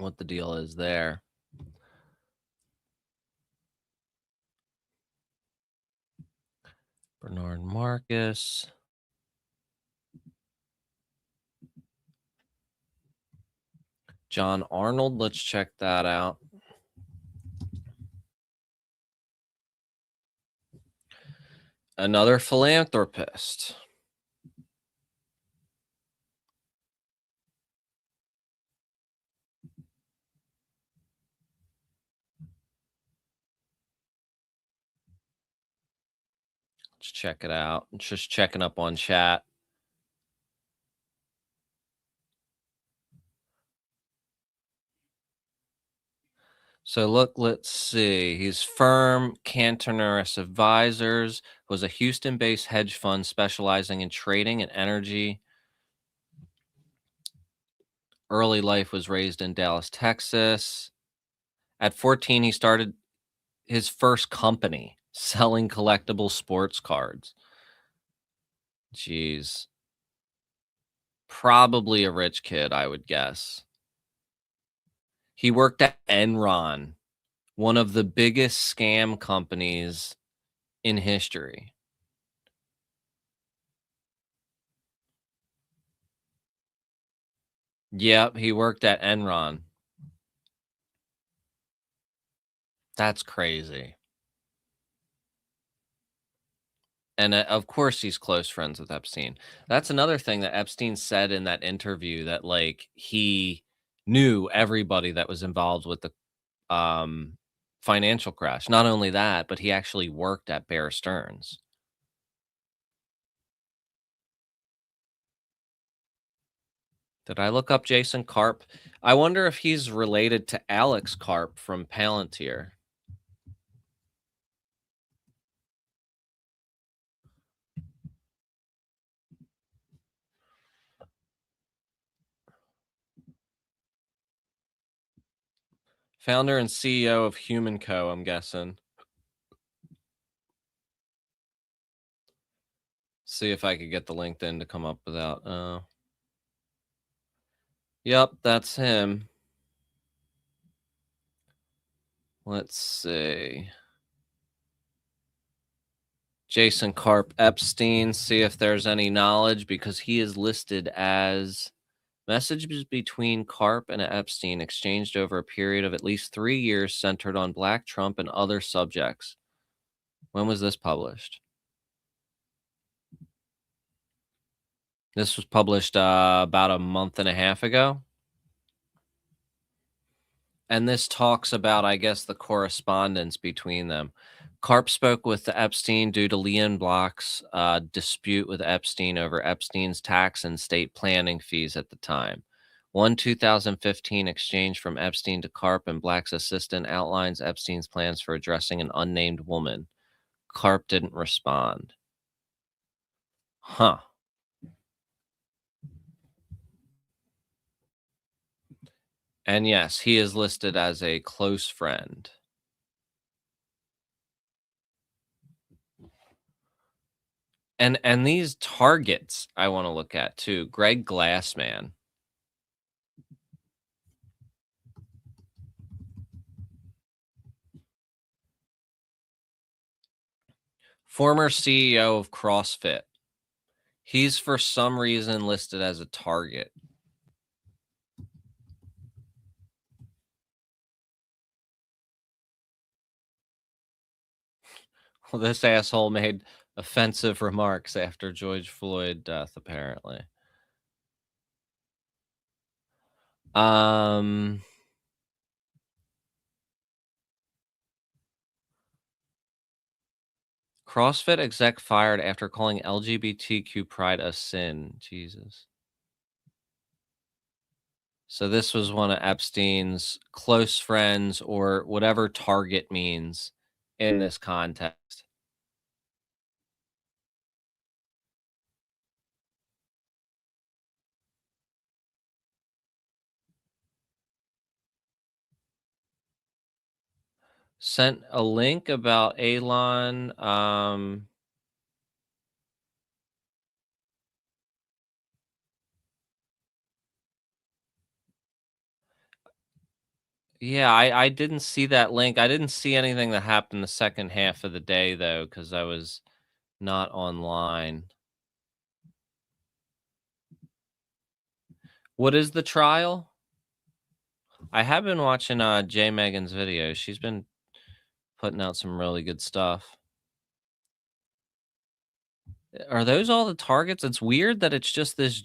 what the deal is there. Bernard Marcus. John Arnold. Let's check that out. Another philanthropist. Let's check it out. Just checking up on chat. So look, let's see. He's firm Cantornerus Advisors, was a Houston-based hedge fund specializing in trading and energy. Early life was raised in Dallas, Texas. At 14, he started his first company selling collectible sports cards. Jeez. Probably a rich kid, I would guess. He worked at Enron, one of the biggest scam companies in history. Yep, he worked at Enron. That's crazy. And of course, he's close friends with Epstein. That's another thing that Epstein said in that interview, that like he knew everybody that was involved with the financial crash. Not only that, but he actually worked at Bear Stearns. Did I look up Jason Karp? I wonder if he's related to Alex Karp from Palantir. Founder and CEO of Human Co., I'm guessing. See if I could get the LinkedIn to come up without. Yep, that's him. Let's see. Jason Karp Epstein, see if there's any knowledge, because he is listed as messages between Karp and Epstein exchanged over a period of at least 3 years centered on Black Trump and other subjects. When was this published? This was published about a month and a half ago. And this talks about, I guess, the correspondence between them. Karp spoke with Epstein due to Leon Block's dispute with Epstein over Epstein's tax and state planning fees at the time. One 2015 exchange from Epstein to Karp and Black's assistant outlines Epstein's plans for addressing an unnamed woman. Karp didn't respond. Huh. And yes, he is listed as a close friend. And these targets I want to look at too. Greg Glassman. Former CEO of CrossFit. He's for some reason listed as a target. Well, this asshole made offensive remarks after George Floyd death, apparently. CrossFit exec fired after calling LGBTQ pride a sin. Jesus. So this was one of Epstein's close friends, or whatever target means in this context. Sent a link about Elon. Yeah, I didn't see that link. I didn't see anything that happened the second half of the day though, because I was not online. What is the trial? I have been watching J Megan's videos. She's been putting out some really good stuff. Are those all the targets? It's weird that it's just this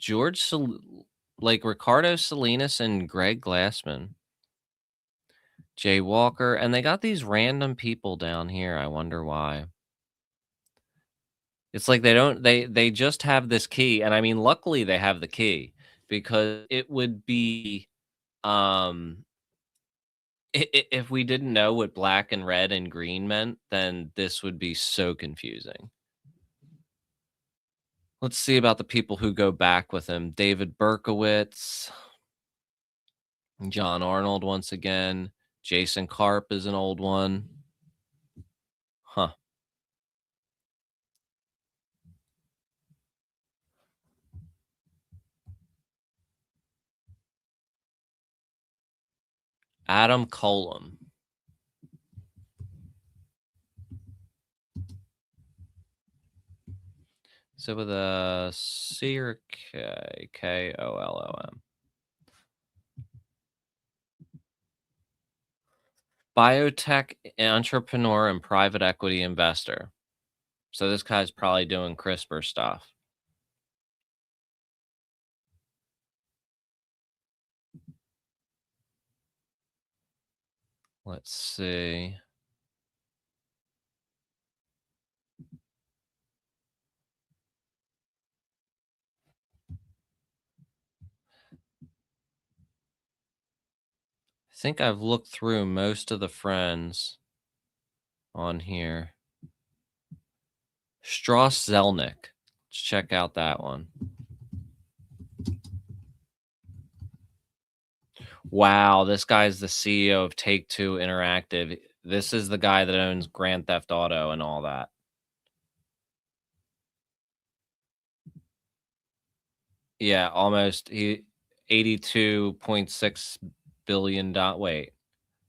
like Ricardo Salinas and Greg Glassman, Jay Walker, and they got these random people down here. I wonder why. It's like they just have this key, and I mean, luckily they have the key because it would be um if we didn't know what black and red and green meant, then this would be so confusing. Let's see about the people who go back with him. David Berkowitz, John Arnold once again. Jason Karp is an old one. Huh. Adam Colum. So with a C or K? Kolom. Biotech entrepreneur and private equity investor. So this guy's probably doing CRISPR stuff. Let's see. I think I've looked through most of the friends on here. Strauss Zelnick. Let's check out that one. Wow, this guy's the CEO of Take Two Interactive. This is the guy that owns Grand Theft Auto and all that. Yeah, almost he 82.6 billion wait.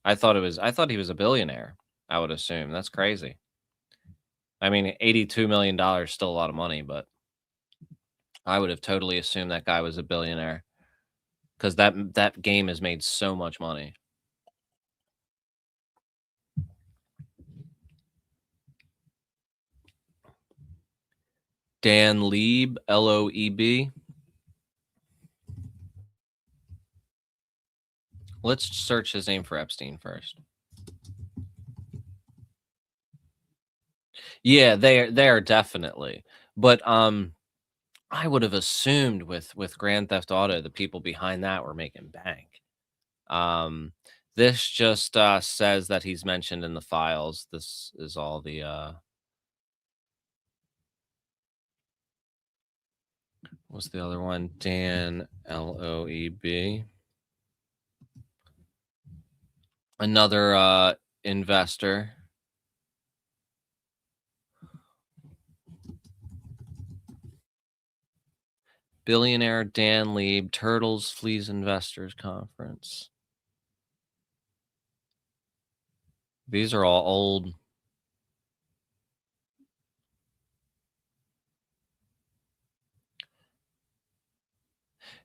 I thought he was a billionaire. I would assume. That's crazy. I mean, $82 million is still a lot of money, but I would have totally assumed that guy was a billionaire because that game has made so much money. Dan Lieb, Loeb. Let's search his name for Epstein first. Yeah, they are definitely. But I would have assumed with Grand Theft Auto, the people behind that were making bank. Um, this just says that he's mentioned in the files. This is all the what's the other one? Dan Loeb. Another investor. Billionaire Dan Lieb, Turtles Fleas Investors Conference. These are all old.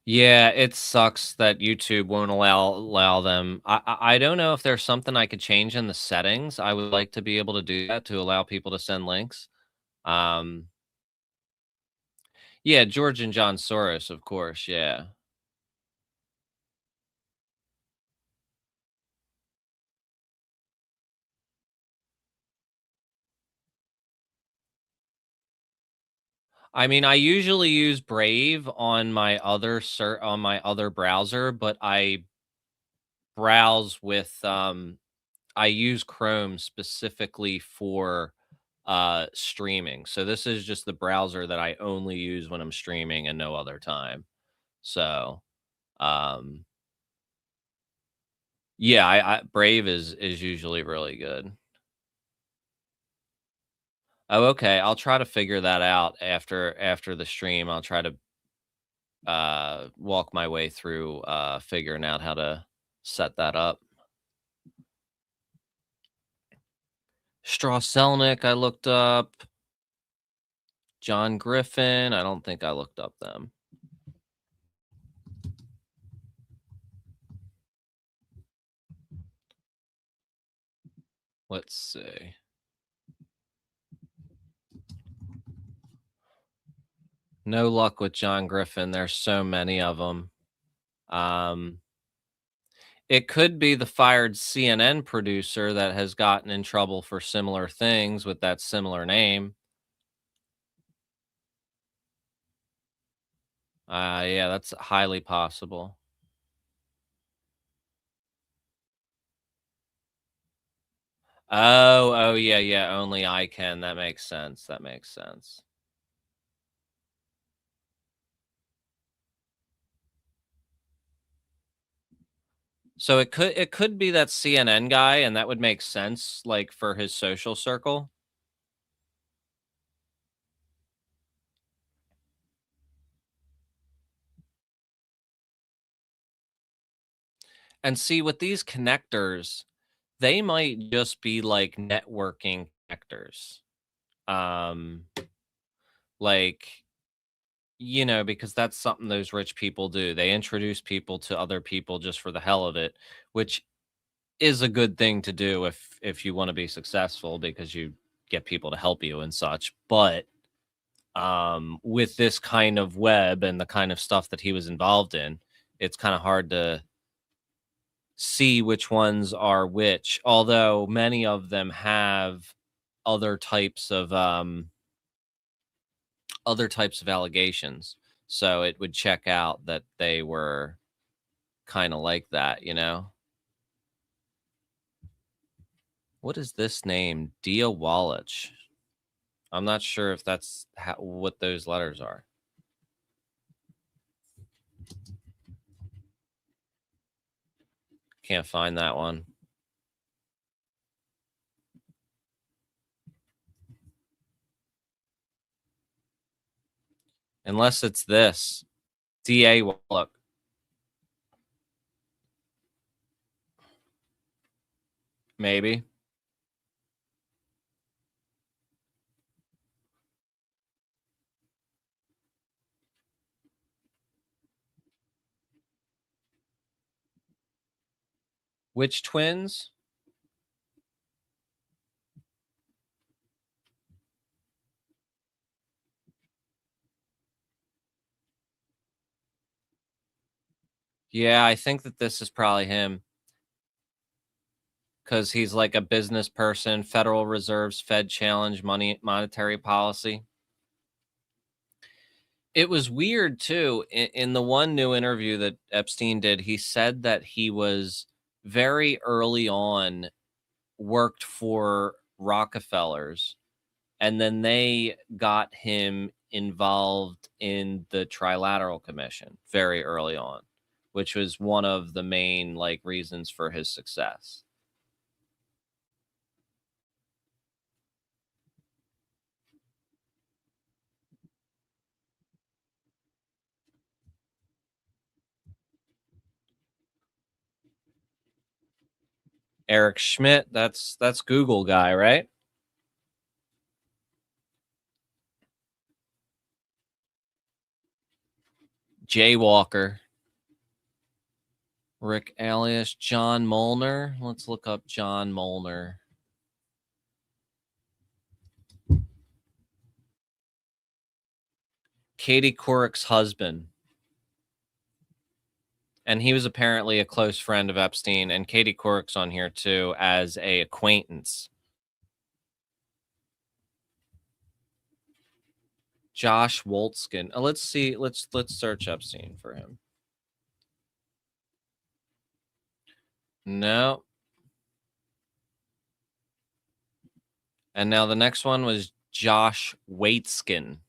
Yeah, it sucks that YouTube won't allow them. I don't know if there's something I could change in the settings. I would like to be able to do that to allow people to send links. Um, yeah, George and John Soros, of course. Yeah. I mean, I usually use Brave on my on my other browser, but I browse with I use Chrome specifically for streaming. So this is just the browser that I only use when I'm streaming and no other time. So, um yeah, I Brave is usually really good. Oh, okay. I'll try to figure that out after the stream. I'll try to walk my way through figuring out how to set that up. Strawselnik, I looked up. John Griffin, I don't think I looked up them. Let's see. No luck with John Griffin. There's so many of them. It could be the fired CNN producer that has gotten in trouble for similar things with that similar name. Yeah, that's highly possible. Oh, yeah, yeah. Only I can. That makes sense. That makes sense. So it could be that CNN guy, and that would make sense, like for his social circle. And see, with these connectors, they might just be like networking connectors. Um, like, because that's something those rich people do. They introduce people to other people just for the hell of it, which is a good thing to do if you want to be successful because you get people to help you and such. But with this kind of web and the kind of stuff that he was involved in, it's kind of hard to see which ones are which, although many of them have other types of allegations. So it would check out that they were kind of like that. What is this name? Dia Wallach. I'm not sure if that's what those letters are. Can't find that one. Unless it's this. D.A. Wallach. Maybe. Which twins? Yeah, I think that this is probably him because he's like a business person, Federal Reserve's Fed challenge monetary policy. It was weird too. In the one new interview that Epstein did, he said that he was very early on worked for Rockefellers, and then they got him involved in the Trilateral Commission very early on, which was one of the main like reasons for his success. Eric Schmidt, that's Google guy, right? Jaywalker. Rick Alias, John Molnar. Let's look up John Molnar. Katie Couric's husband. And he was apparently a close friend of Epstein, and Katie Couric's on here too as a acquaintance. Josh Woltzkin. Let's see. Let's search Epstein for him. No. And now the next one was Josh Waitzkin.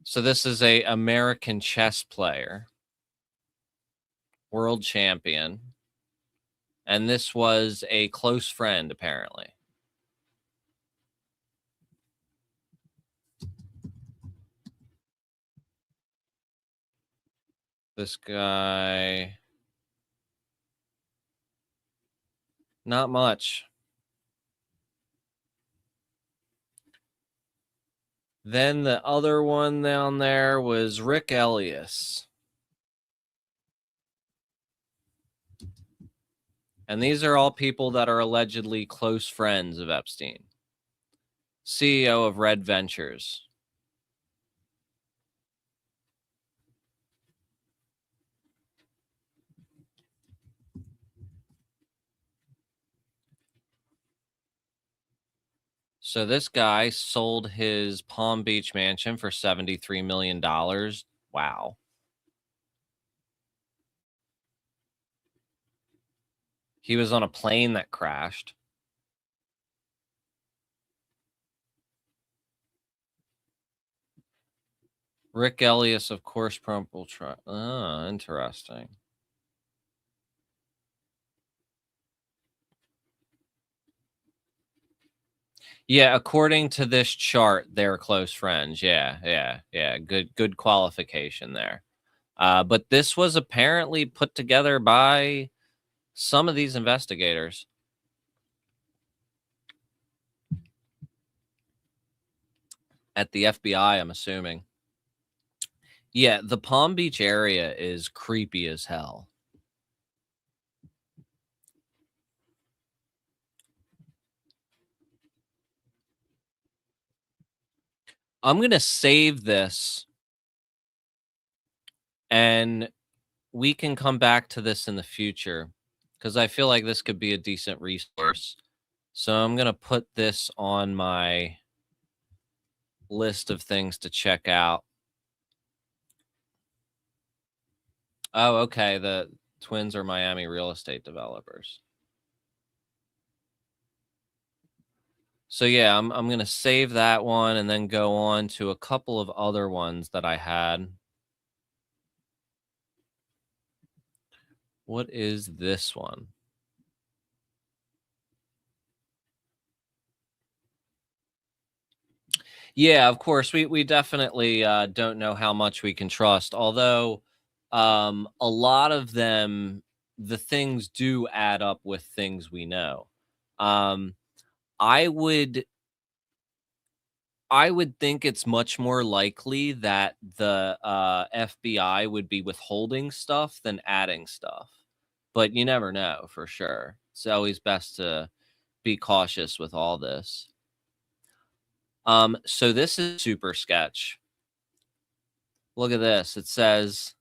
So this is a American chess player, world champion, and this was a close friend apparently. This guy Not much. Then the other one down there was Rick Elias. And these are all people that are allegedly close friends of Epstein. CEO of Red Ventures. So this guy sold his Palm Beach mansion for $73 million. Wow. He was on a plane that crashed. Rick Elias, of course, Purple Truck. Oh, interesting. Yeah, according to this chart, they're close friends. Yeah. Good qualification there. But this was apparently put together by some of these investigators. At the FBI, I'm assuming. Yeah, the Palm Beach area is creepy as hell. I'm going to save this and we can come back to this in the future because I feel like this could be a decent resource. So I'm going to put this on my list of things to check out. Oh, okay. The twins are Miami real estate developers. So yeah, I'm going to save that one and then go on to a couple of other ones that I had. What is this one? Yeah, of course. We definitely don't know how much we can trust. Although a lot of them, the things do add up with things we know. Um, I would I would think it's much more likely that the FBI would be withholding stuff than adding stuff. But you never know for sure. It's always best to be cautious with all this. So this is super sketch. Look at this. It says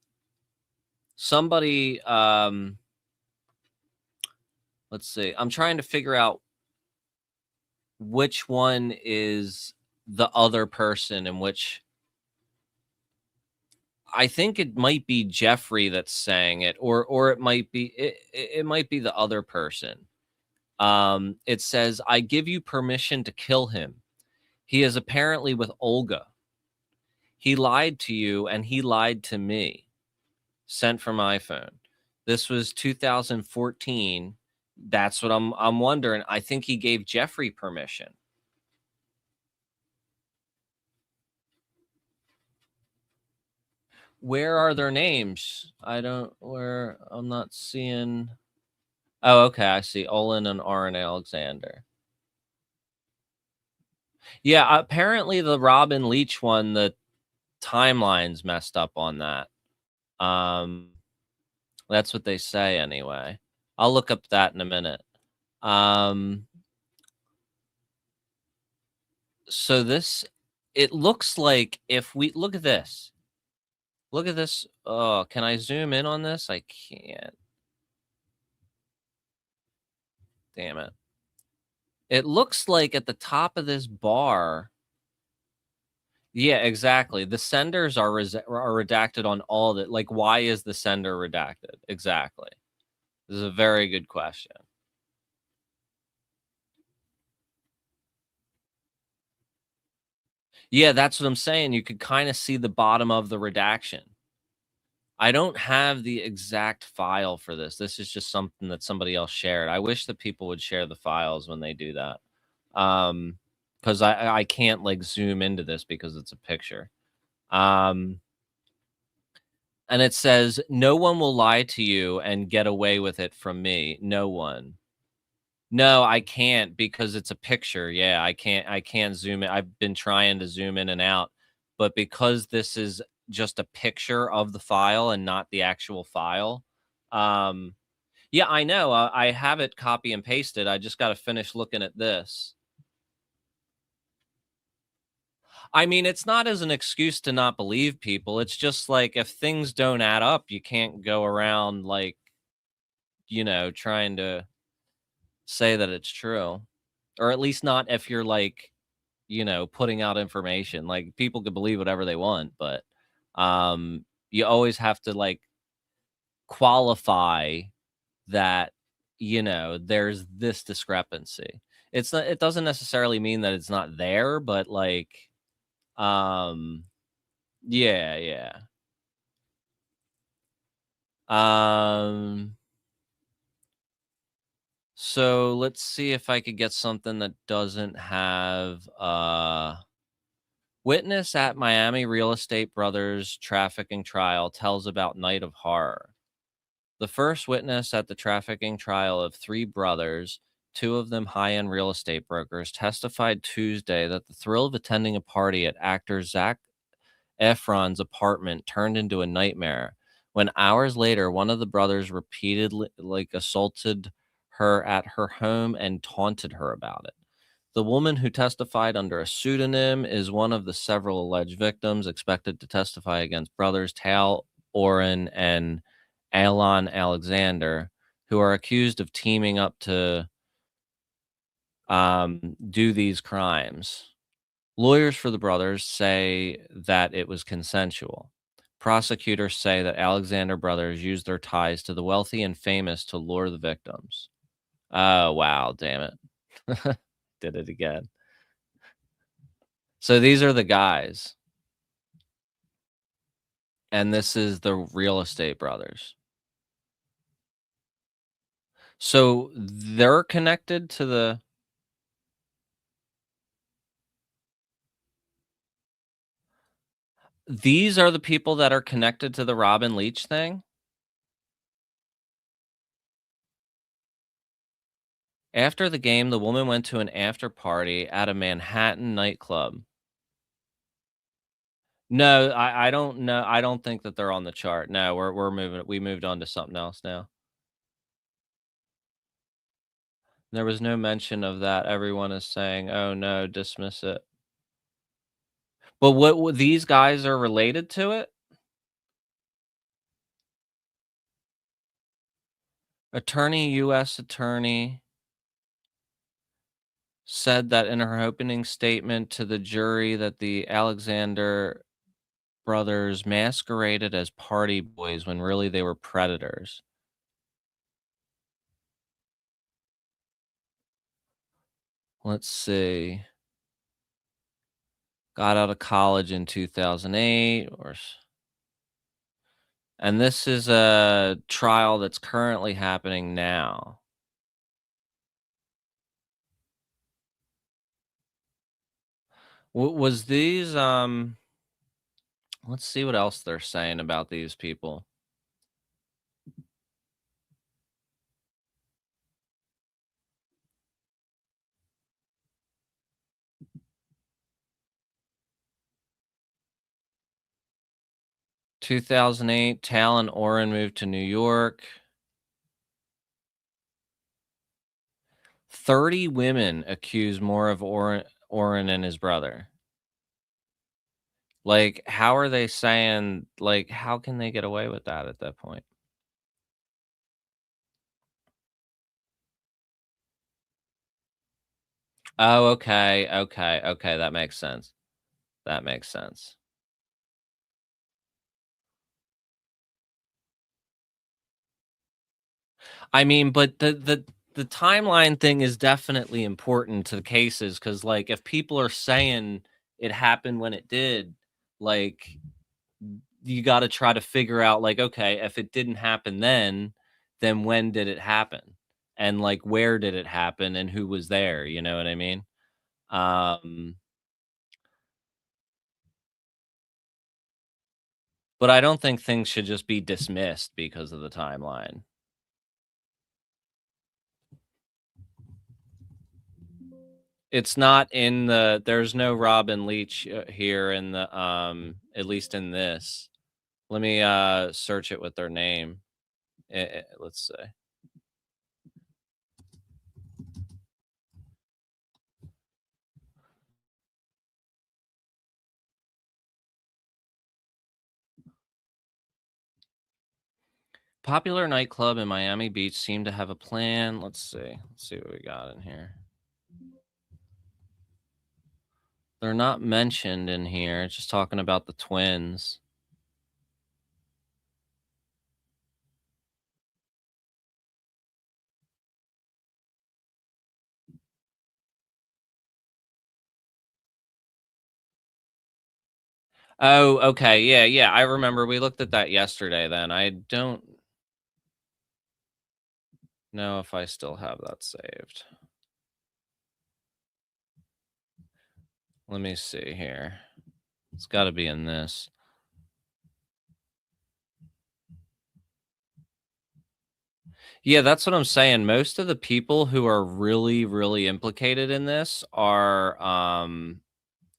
somebody let's see. I'm trying to figure out which one is the other person and which I think it might be Jeffrey that's saying it or it might be it might be the other person. It says I give you permission to kill him. He is apparently with Olga. He lied to you and he lied to me. Sent from iPhone. This was 2014. That's what I'm wondering. I think he gave Jeffrey permission. Where are their names? I'm not seeing. Oh, okay. I see Olin and Aaron Alexander. Yeah, apparently the Robin Leach one, the timeline's messed up on that. That's what they say anyway. I'll look up that in a minute. So this, it looks like if we look at this. Look at this. Oh, can I zoom in on this? I can't. Damn it. It looks like at the top of this bar. Yeah, exactly. The senders are redacted on all that. Like, why is the sender redacted? Exactly. This is a very good question. Yeah, that's what I'm saying. You could kind of see the bottom of the redaction. I don't have the exact file for this. This is just something that somebody else shared. I wish that people would share the files when they do that. Because I can't like zoom into this because it's a picture. And it says, no one will lie to you and get away with it from me. No one. No, I can't because it's a picture. Yeah, I can't zoom in. I've been trying to zoom in and out, but because this is just a picture of the file and not the actual file, um yeah, I know. I have it copy and pasted. I just got to finish looking at this. I mean, it's not as an excuse to not believe people. It's just like if things don't add up, you can't go around like, trying to say that it's true. Or at least not if you're like, putting out information. Like people could believe whatever they want, but you always have to like qualify that, there's this discrepancy. It doesn't necessarily mean that it's not there, but like um yeah, yeah. Um so let's see if I could get something that doesn't have witness at Miami real estate brothers trafficking trial tells about night of horror. The first witness at the trafficking trial of three brothers, two of them high end real estate brokers, testified Tuesday that the thrill of attending a party at actor Zach Efron's apartment turned into a nightmare when hours later, one of the brothers repeatedly assaulted her at her home and taunted her about it. The woman who testified under a pseudonym is one of the several alleged victims expected to testify against brothers Tal Oren and Alon Alexander, who are accused of teaming up to do these crimes. Lawyers for the brothers say that it was consensual. Prosecutors say that Alexander brothers used their ties to the wealthy and famous to lure the victims. Oh, wow, damn it. Did it again. So these are the guys, and this is the real estate brothers. So they're connected to these are the people that are connected to the Robin Leach thing? After the game, the woman went to an after party at a Manhattan nightclub. No, I don't know. I don't think that they're on the chart. No, we moved on to something else now. There was no mention of that. Everyone is saying, "Oh no, dismiss it." But these guys are related to it? U.S. attorney said that in her opening statement to the jury that the Alexander brothers masqueraded as party boys when really they were predators. Let's see. Got out of college in 2008 and this is a trial that's currently happening now. Was these let's see what else they're saying about these people. 2008, Tal and Oren moved to New York. 30 women accuse more of Oren and his brother. Like, how are they saying like, how can they get away with that at that point? Oh, okay, okay, okay, that makes sense. That makes sense. I mean, but the timeline thing is definitely important to the cases because, like, if people are saying it happened when it did, like, you gotta try to figure out, like, okay, if it didn't happen then when did it happen? And, like, where did it happen and who was there, you know what I mean? Um, but I don't think things should just be dismissed because of the timeline. It's not in there's no Robin Leach, here in at least in this. Let me, search it with their name. Let's see. Popular nightclub in Miami Beach seemed to have a plan. Let's see. Let's see what we got in here. They're not mentioned in here. It's just talking about the twins. Oh, okay. Yeah, yeah. I remember we looked at that yesterday then. I don't know if I still have that saved. Let me see here. It's got to be in this. Yeah, that's what I'm saying. Most of the people who are really, really implicated in this are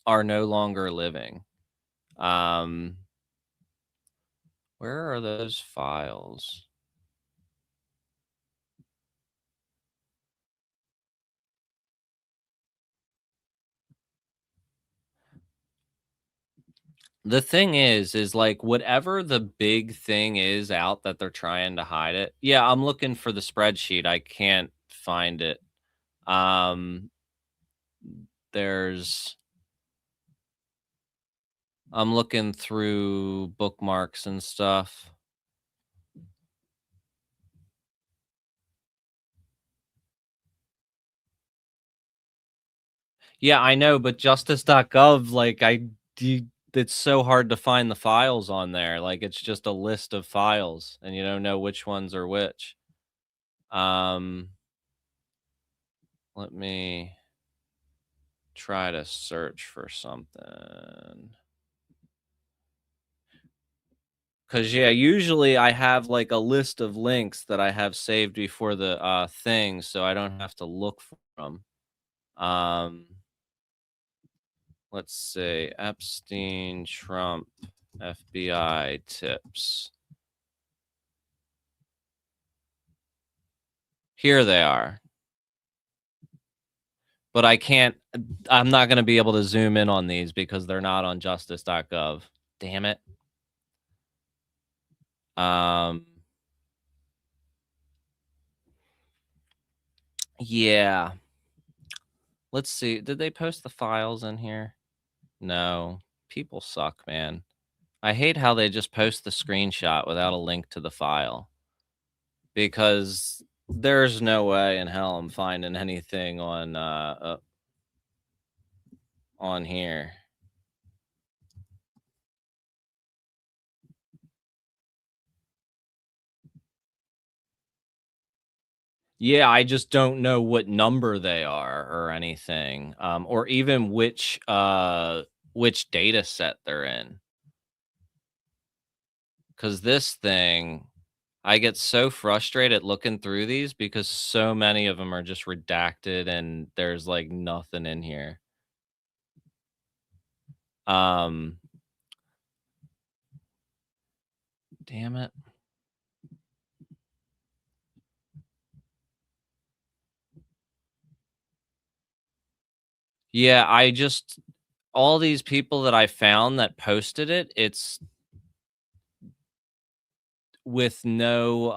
no longer living. Um, where are those files? The thing is like whatever the big thing is out that they're trying to hide it. Yeah, I'm looking for the spreadsheet. I can't find it. Um, there's I'm looking through bookmarks and stuff. Yeah, I know, but justice.gov, like it's so hard to find the files on there. Like it's just a list of files and you don't know which ones are which. Um, let me try to search for something. Cause yeah, usually I have like a list of links that I have saved before the thing, so I don't have to look for them. Um, let's see, Epstein, Trump, FBI tips. Here they are. But I'm not gonna be able to zoom in on these because they're not on justice.gov. Damn it. Um, yeah. Let's see. Did they post the files in here? No. People suck, man. I hate how they just post the screenshot without a link to the file because there's no way in hell I'm finding anything on here. Yeah, I just don't know what number they are or anything, or even which data set they're in. Because this thing, I get so frustrated looking through these because so many of them are just redacted and there's like nothing in here. Um, damn it. Yeah, I just all these people that I found that posted it, it's with no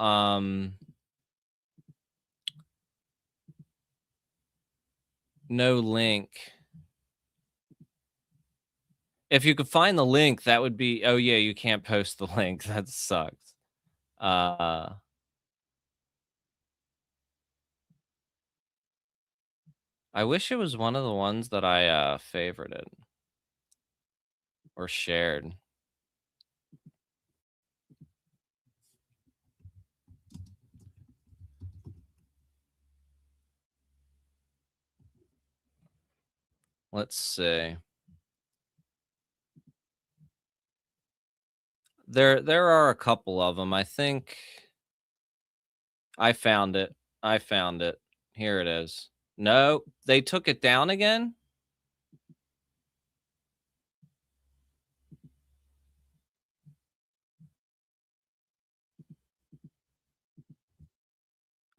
link. If you could find the link, that would be oh, yeah, you can't post the link, that sucks. Uh, I wish it was one of the ones that I, favorited or shared. Let's see. There are a couple of them. I think I found it. I found it. Here it is. No, they took it down again?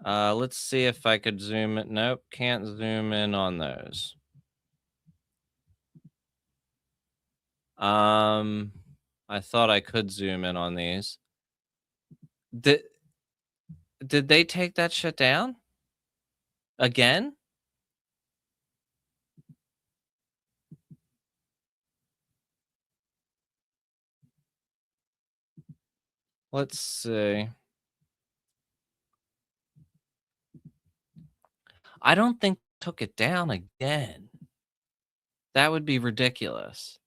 Let's see if I could zoom it. Nope, can't zoom in on those. Um, I thought I could zoom in on these. Did did they take that shit down again? Let's see. I don't think they took it down again. That would be ridiculous.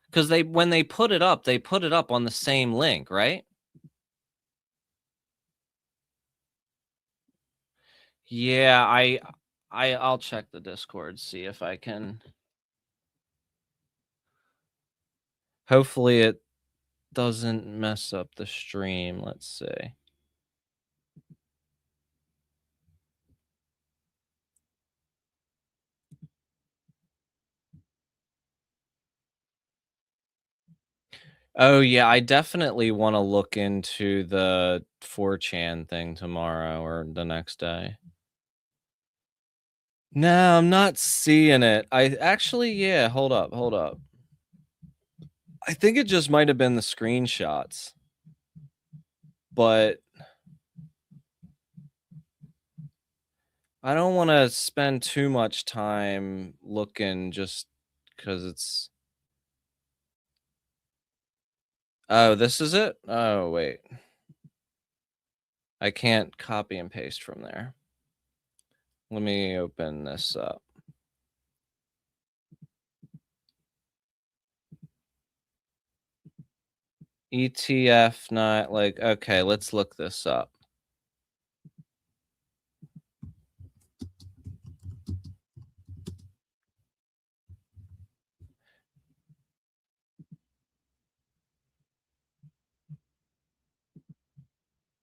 Because they when they put it up on the same link, right? Yeah, I'll check the Discord, see if I can. Hopefully it doesn't mess up the stream. Let's see. Oh yeah, I definitely want to look into the 4chan thing tomorrow or the next day. No, I'm not seeing it. I actually, yeah, hold up, hold up. I think it just might have been the screenshots, but I don't want to spend too much time looking just because it's. Oh, this is it? Oh, wait. I can't copy and paste from there. Let me open this up. ETF, not like, okay, let's look this up.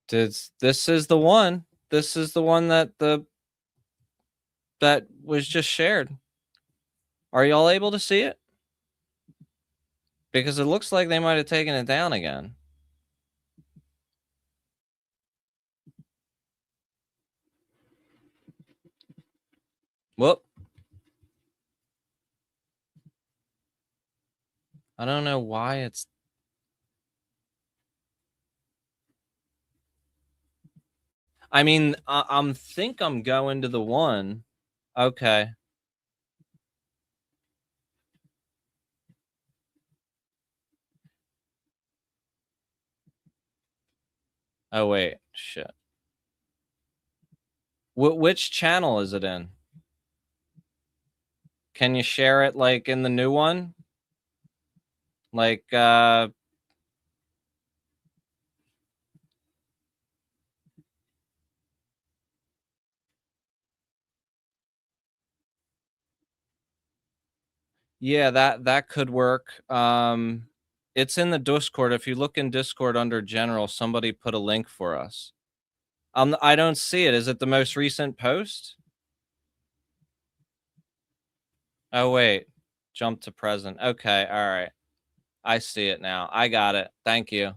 This is the one. This is the one that was just shared. Are y'all able to see it? Because it looks like they might have taken it down again. Whoop. I don't know why it's. I mean, I'm think I'm going to the one. Okay. Oh wait, shit. Which channel is it in? Can you share it like in the new one? Like yeah, that could work. It's in the Discord. If you look in Discord under general, somebody put a link for us. I don't see it. Is it the most recent post? Oh wait. Jump to present. Okay, all right. I see it now. I got it. Thank you.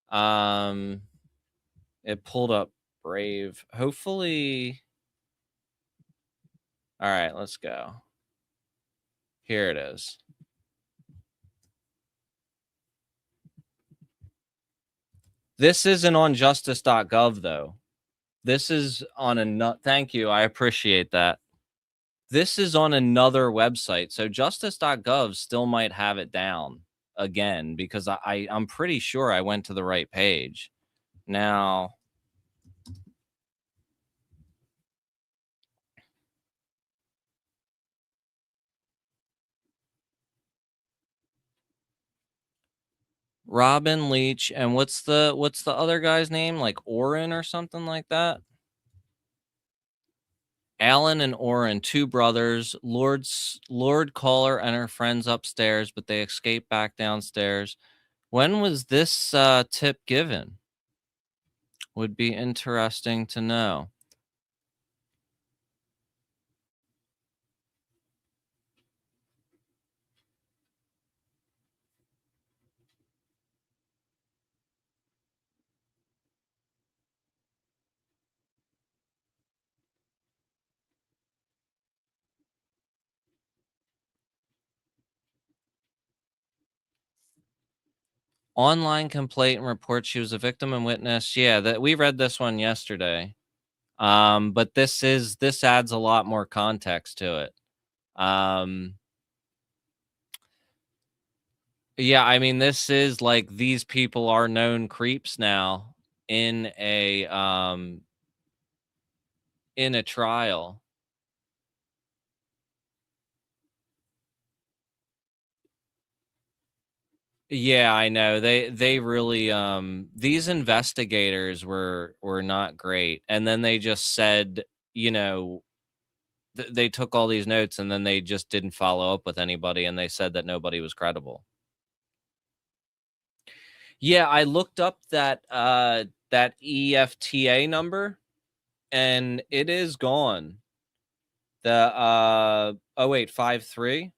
Um it pulled up Brave. Hopefully. All right, let's go. Here it is. This isn't on justice.gov though. This is on a nut. Thank you. I appreciate that. This is on another website. So justice.gov still might have it down again because I'm pretty sure I went to the right page. Now, Robin Leach and what's the other guy's name? Like Oren or something like that? Alan and Oren, two brothers, Lord Caller and her friends upstairs, but they escaped back downstairs. When was this tip given? Would be interesting to know. Online complaint and report she was a victim and witness. Yeah, that we read this one yesterday. But this adds a lot more context to it. Um, yeah, I mean, this is like these people are known creeps now in a trial. Yeah, I know. They really these investigators were not great. And then they just said, you know, they took all these notes and then they just didn't follow up with anybody and they said that nobody was credible. Yeah, I looked up that EFTA number and it is gone. The 0853,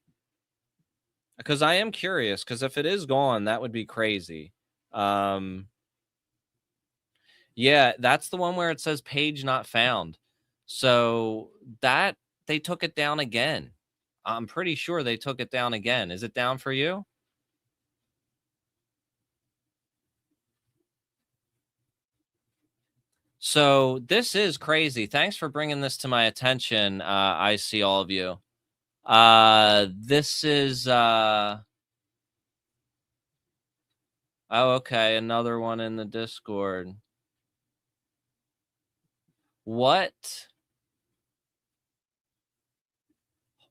because I am curious because if it is gone, that would be crazy. Um Yeah, that's the one where it says page not found. So that they took it down again. I'm pretty sure they took it down again. Is it down for you? So this is crazy. Thanks for bringing this to my attention. I see all of you. This is oh, okay, another one in the Discord. What?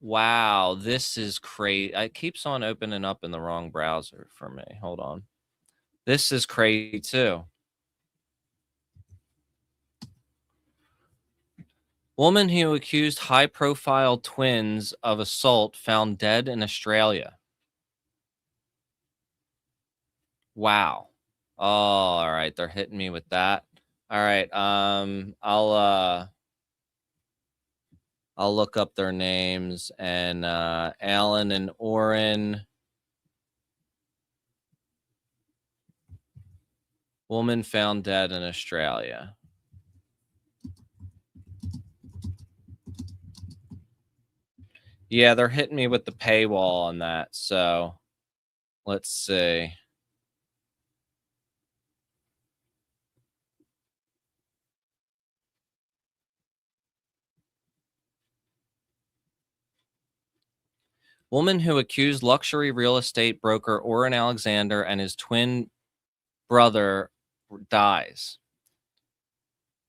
Wow, this is crazy. It keeps on opening up in the wrong browser for me. Hold on. This is crazy too. Woman who accused high profile twins of assault found dead in Australia. Wow. Oh, all right. They're hitting me with that. All right. I'll look up their names and Alan and Oren. Woman found dead in Australia. Yeah, they're hitting me with the paywall on that. So let's see. Woman who accused luxury real estate broker Oren Alexander and his twin brother dies.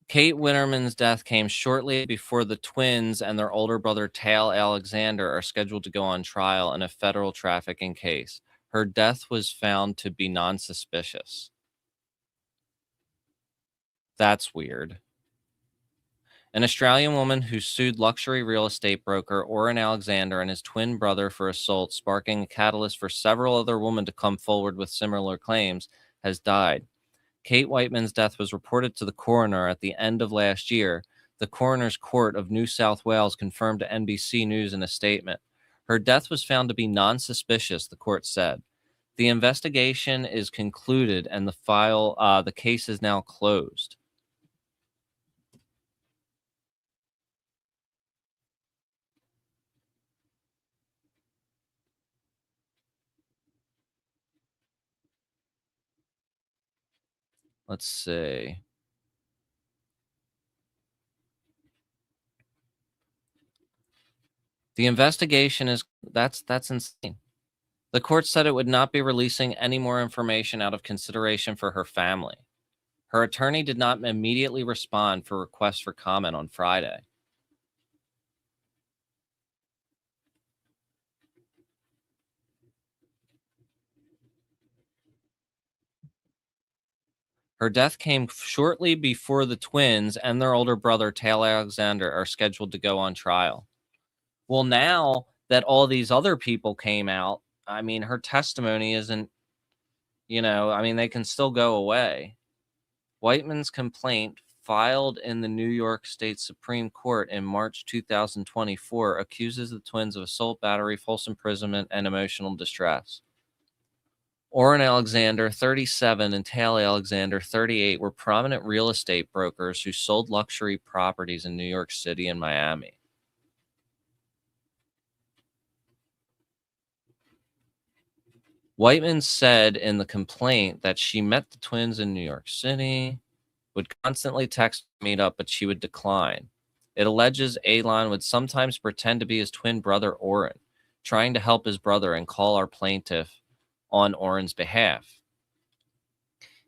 Kate Winterman's death came shortly before the twins and their older brother Tal Alexander are scheduled to go on trial in a federal trafficking case. Her death was found to be non-suspicious. That's weird. An Australian woman who sued luxury real estate broker Oren Alexander and his twin brother for assault, sparking a catalyst for several other women to come forward with similar claims, has died. Kate Whiteman's death was reported to the coroner at the end of last year. The coroner's court of New South Wales confirmed to NBC News in a statement. Her death was found to be non-suspicious, the court said. The investigation is concluded and the case is now closed. Let's see. The investigation is that's insane. The court said it would not be releasing any more information out of consideration for her family. Her attorney did not immediately respond for requests for comment on Friday. Her death came shortly before the twins and their older brother, Taylor Alexander, are scheduled to go on trial. Well, now that all these other people came out, I mean, her testimony isn't, I mean, they can still go away. Whiteman's complaint, filed in the New York State Supreme Court in March 2024, accuses the twins of assault, battery, false imprisonment, and emotional distress. Orrin Alexander, 37, and Taylor Alexander, 38, were prominent real estate brokers who sold luxury properties in New York City and Miami. Whiteman said in the complaint that she met the twins in New York City, would constantly text meet up, but she would decline. It alleges Alon would sometimes pretend to be his twin brother Orrin, trying to help his brother and call our plaintiff on Orrin's behalf.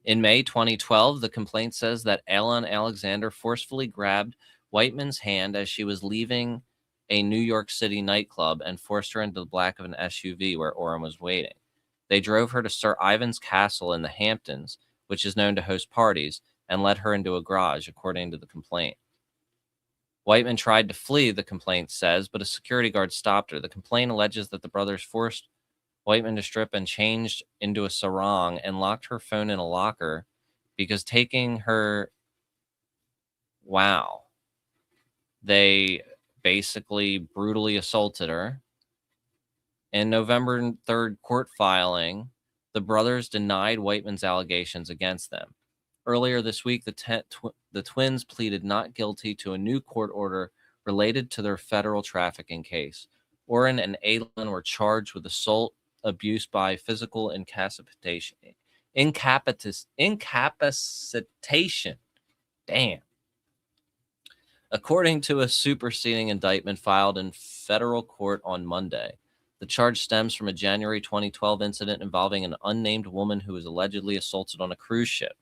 In May 2012, the complaint says that Alon Alexander forcefully grabbed Whiteman's hand as she was leaving a New York City nightclub and forced her into the back of an SUV where Orrin was waiting. They drove her to Sir Ivan's Castle in the Hamptons, which is known to host parties, and led her into a garage, according to the complaint. Whiteman tried to flee, the complaint says, but a security guard stopped her. The complaint alleges that the brothers forced Whiteman to strip and changed into a sarong and locked her phone in a locker because they basically brutally assaulted her. In November 3rd court filing, the brothers denied Whiteman's allegations against them. Earlier this week, the twins pleaded not guilty to a new court order related to their federal trafficking case. Orrin and Alon were charged with assault, abuse by physical incapacitation. Damn. According to a superseding indictment filed in federal court on Monday, the charge stems from a January 2012 incident involving an unnamed woman who was allegedly assaulted on a cruise ship.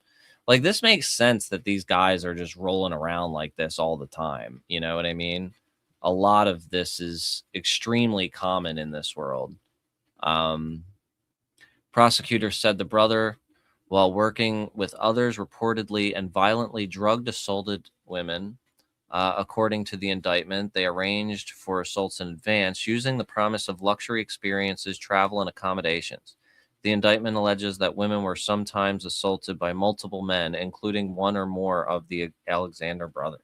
Like, this makes sense that these guys are just rolling around like this all the time. You know what I mean? A lot of this is extremely common in this world. Prosecutors said the brother, while working with others, reportedly and violently drugged assaulted women. According to the indictment, they arranged for assaults in advance using the promise of luxury experiences, travel, and accommodations. The indictment alleges that women were sometimes assaulted by multiple men, including one or more of the Alexander brothers.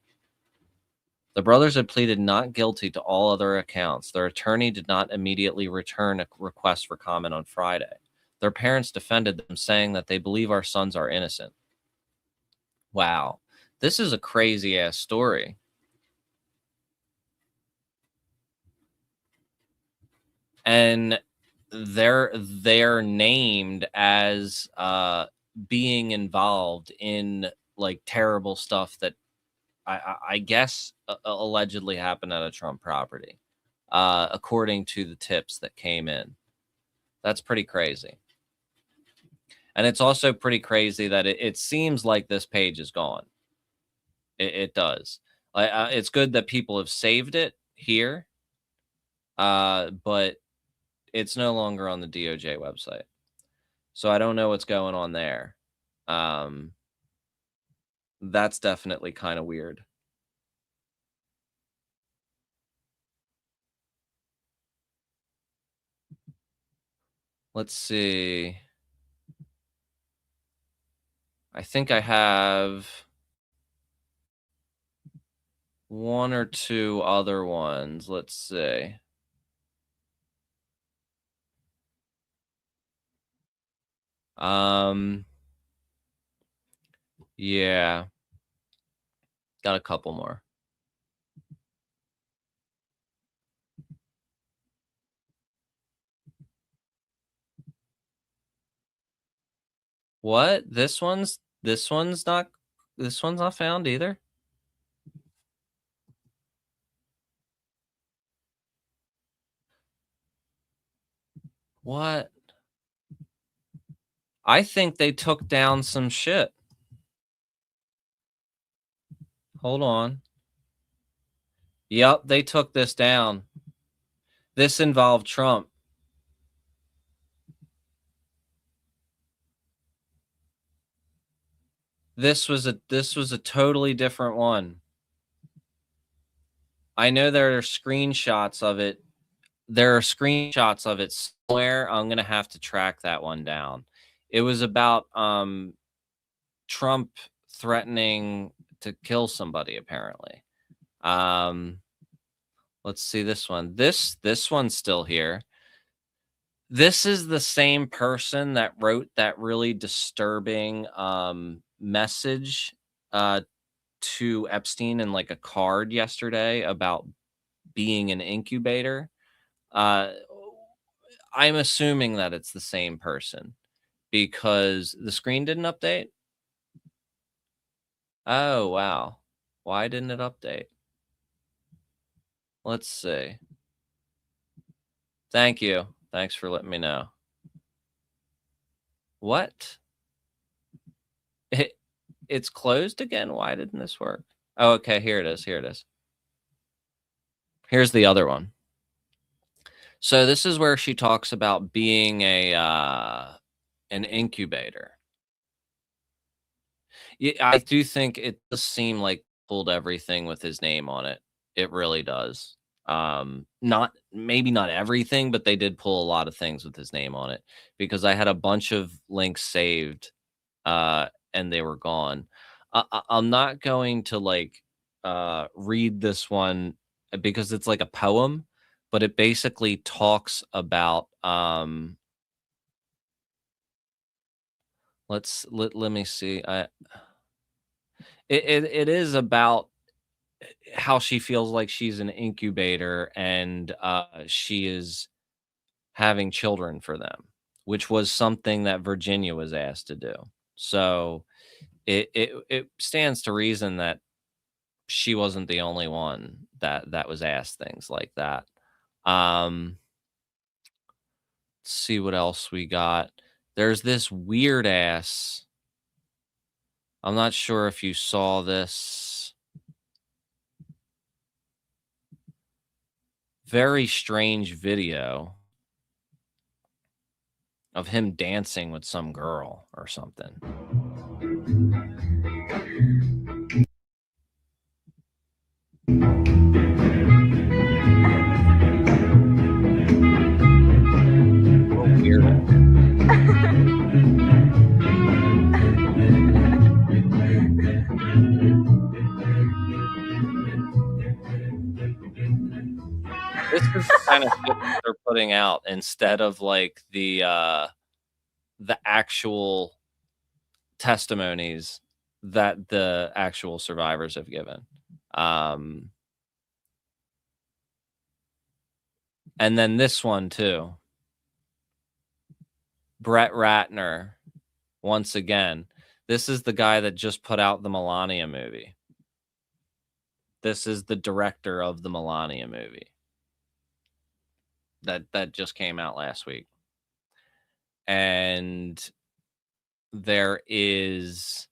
The brothers had pleaded not guilty to all other accounts. Their attorney did not immediately return a request for comment on Friday. Their parents defended them, saying that they believe our sons are innocent. Wow. This is a crazy-ass story. And they're named as being involved in like terrible stuff that I guess allegedly happened at a Trump property, according to the tips that came in. That's pretty crazy. And it's also pretty crazy that it seems like this page is gone. It does. It's good that people have saved it here, but it's no longer on the DOJ website. So I don't know what's going on there. That's definitely kind of weird. Let's see. I think I have one or two other ones. Let's see. Yeah. Got a couple more. What? This one's not found either. What? I think they took down some shit. Hold on. Yep, they took this down. This involved Trump. This was a totally different one. I know there are screenshots of it. There are screenshots of it somewhere. I'm going to have to track that one down. It was about Trump threatening to kill somebody, apparently. Let's see this one. This one's still here. This is the same person that wrote that really disturbing message uh to Epstein in like a card yesterday about being an incubator. Uh I'm assuming that it's the same person because the screen didn't update. Oh, wow. Why didn't it update? Let's see. Thank you. Thanks for letting me know. What? It, it's closed again? Why didn't this work? Oh, okay. Here it is. Here it is. Here's the other one. So this is where she talks about being an incubator. Yeah, I do think it does seem like pulled everything with his name on it. It really does. Not maybe not everything, but they did pull a lot of things with his name on it because I had a bunch of links saved, and they were gone. I'm not going to like read this one because it's like a poem, but it basically talks about let me see. It is about how she feels like she's an incubator and she is having children for them, which was something that Virginia was asked to do. So it stands to reason that she wasn't the only one that was asked things like that. Let's see what else we got. There's this weird ass. I'm not sure if you saw this. Very strange video of him dancing with some girl or something. Weirdo. This is the kind of shit that they're putting out instead of like the actual testimonies that the actual survivors have given. And then this one too. Brett Ratner, once again. This is the guy that just put out the Melania movie. This is the director of the Melania movie. That just came out last week. And there is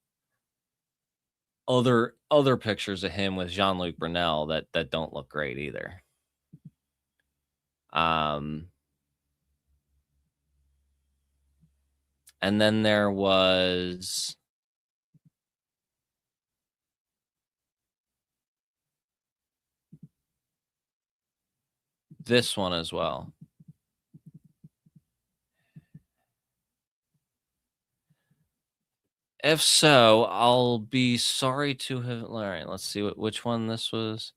other pictures of him with Jean-Luc Brunel that don't look great either. And then there was this one as well. If so, I'll be sorry to have. All right, let's see which one this was.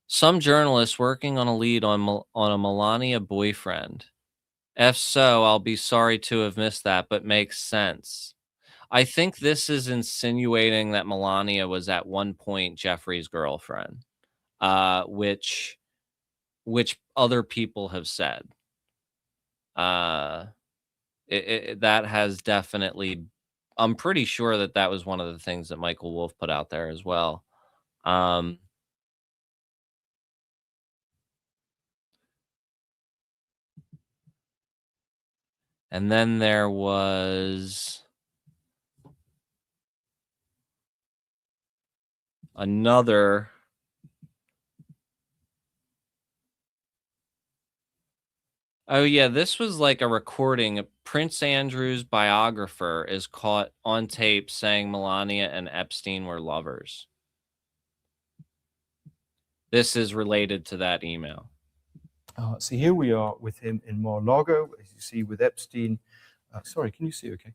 Some journalist working on a lead on a Melania boyfriend. If so, I'll be sorry to have missed that, but makes sense. I think this is insinuating that Melania was at one point Jeffrey's girlfriend, which other people have said. That has definitely. I'm pretty sure that was one of the things that Michael Wolff put out there as well. And then there was another. Oh yeah, this was like a recording. Prince Andrew's biographer is caught on tape saying Melania and Epstein were lovers. This is related to that email. So here we are with him in Mar-a-Lago, as you see with Epstein. Sorry, can you see okay?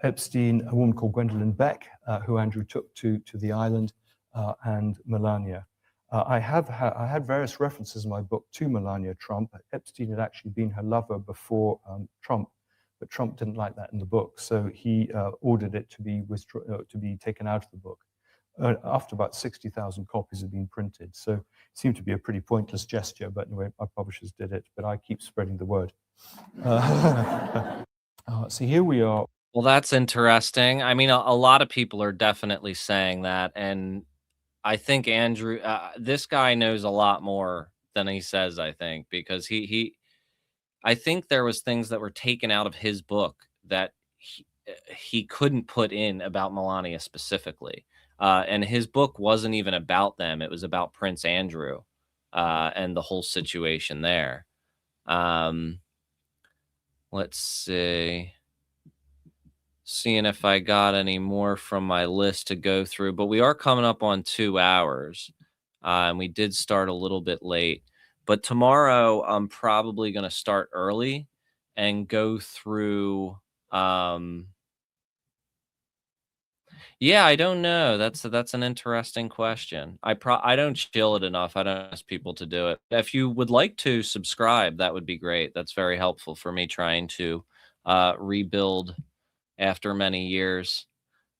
Epstein, a woman called Gwendolyn Beck, who Andrew took to the island, and Melania. I had various references in my book to Melania Trump. Epstein had actually been her lover before Trump, but Trump didn't like that in the book, so he ordered it to be taken out of the book. After about 60,000 copies had been printed. So it seemed to be a pretty pointless gesture, but anyway, our publishers did it, but I keep spreading the word. So here we are. Well, that's interesting. I mean, a lot of people are definitely saying that, and I think Andrew, this guy knows a lot more than he says. I think because I think there was things that were taken out of his book that he couldn't put in about Melania specifically, and his book wasn't even about them. It was about Prince Andrew, and the whole situation there. Um, let's see. Seeing if I got any more from my list to go through, but we are coming up on 2 hours, and we did start a little bit late. But tomorrow, I'm probably gonna start early and go through, yeah, I don't know. That's an interesting question. I don't chill it enough. I don't ask people to do it. If you would like to subscribe, that would be great. That's very helpful for me trying to, rebuild after many years.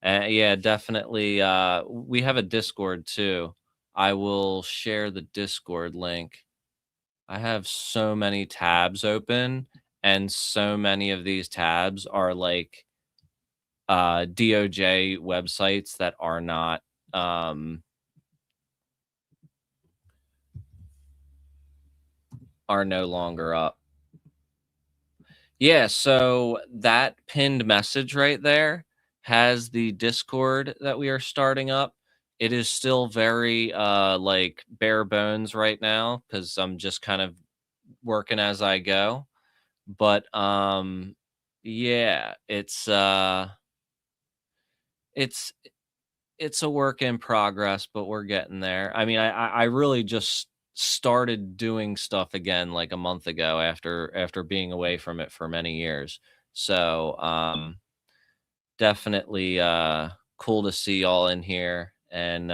Yeah, definitely. We have a Discord too. I will share the Discord link. I have so many tabs open, and so many of these tabs are like DOJ websites that are not are no longer up. Yeah, so that pinned message right there has the Discord that we are starting up. It is still very like bare bones right now cuz I'm just kind of working as I go. But yeah, it's it's a work in progress, but we're getting there. I mean, I really just started doing stuff again like a month ago after being away from it for many years. So definitely cool to see y'all in here and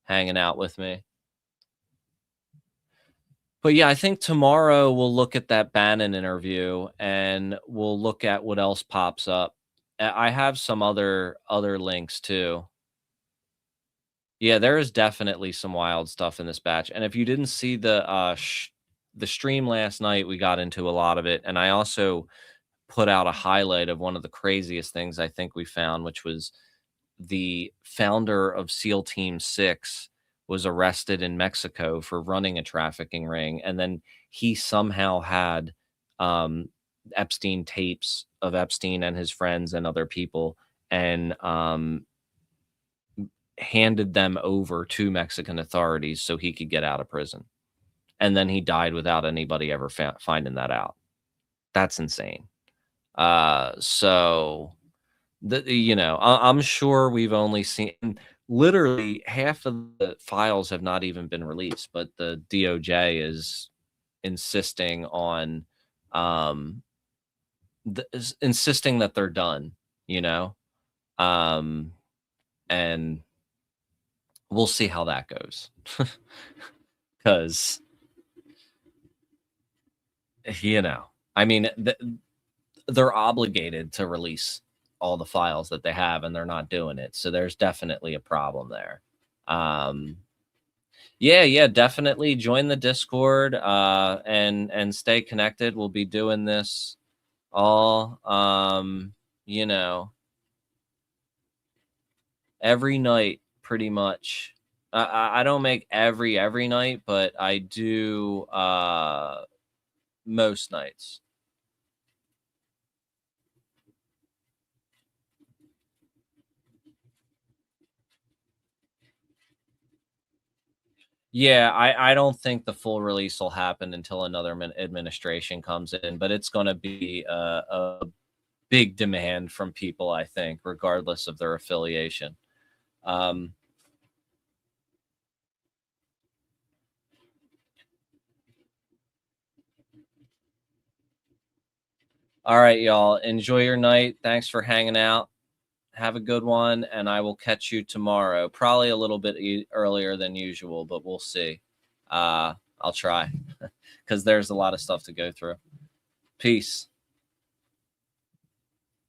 hanging out with me. But yeah, I think tomorrow we'll look at that Bannon interview and we'll look at what else pops up. I have some other links too. Yeah, there is definitely some wild stuff in this batch. And if you didn't see the stream last night, we got into a lot of it. And I also put out a highlight of one of the craziest things I think we found, which was the founder of SEAL Team 6 was arrested in Mexico for running a trafficking ring. And then he somehow had um, Epstein tapes of Epstein and his friends and other people. And handed them over to Mexican authorities so he could get out of prison. And then he died without anybody ever finding that out. That's insane. So I'm sure we've only seen literally half of the files have not even been released, but the DOJ is insisting on um insisting that they're done, you know? And we'll see how that goes. Because, I mean, they're obligated to release all the files that they have, and they're not doing it. So there's definitely a problem there. Yeah, definitely join the Discord and stay connected. We'll be doing this all, every night pretty much. I don't make every night, but I do most nights. Yeah, I don't think the full release will happen until another administration comes in, but it's going to be a big demand from people, I think, regardless of their affiliation. All right, y'all. Enjoy your night. Thanks for hanging out. Have a good one, and I will catch you tomorrow. Probably a little bit earlier than usual, but we'll see. I'll try because there's a lot of stuff to go through. Peace.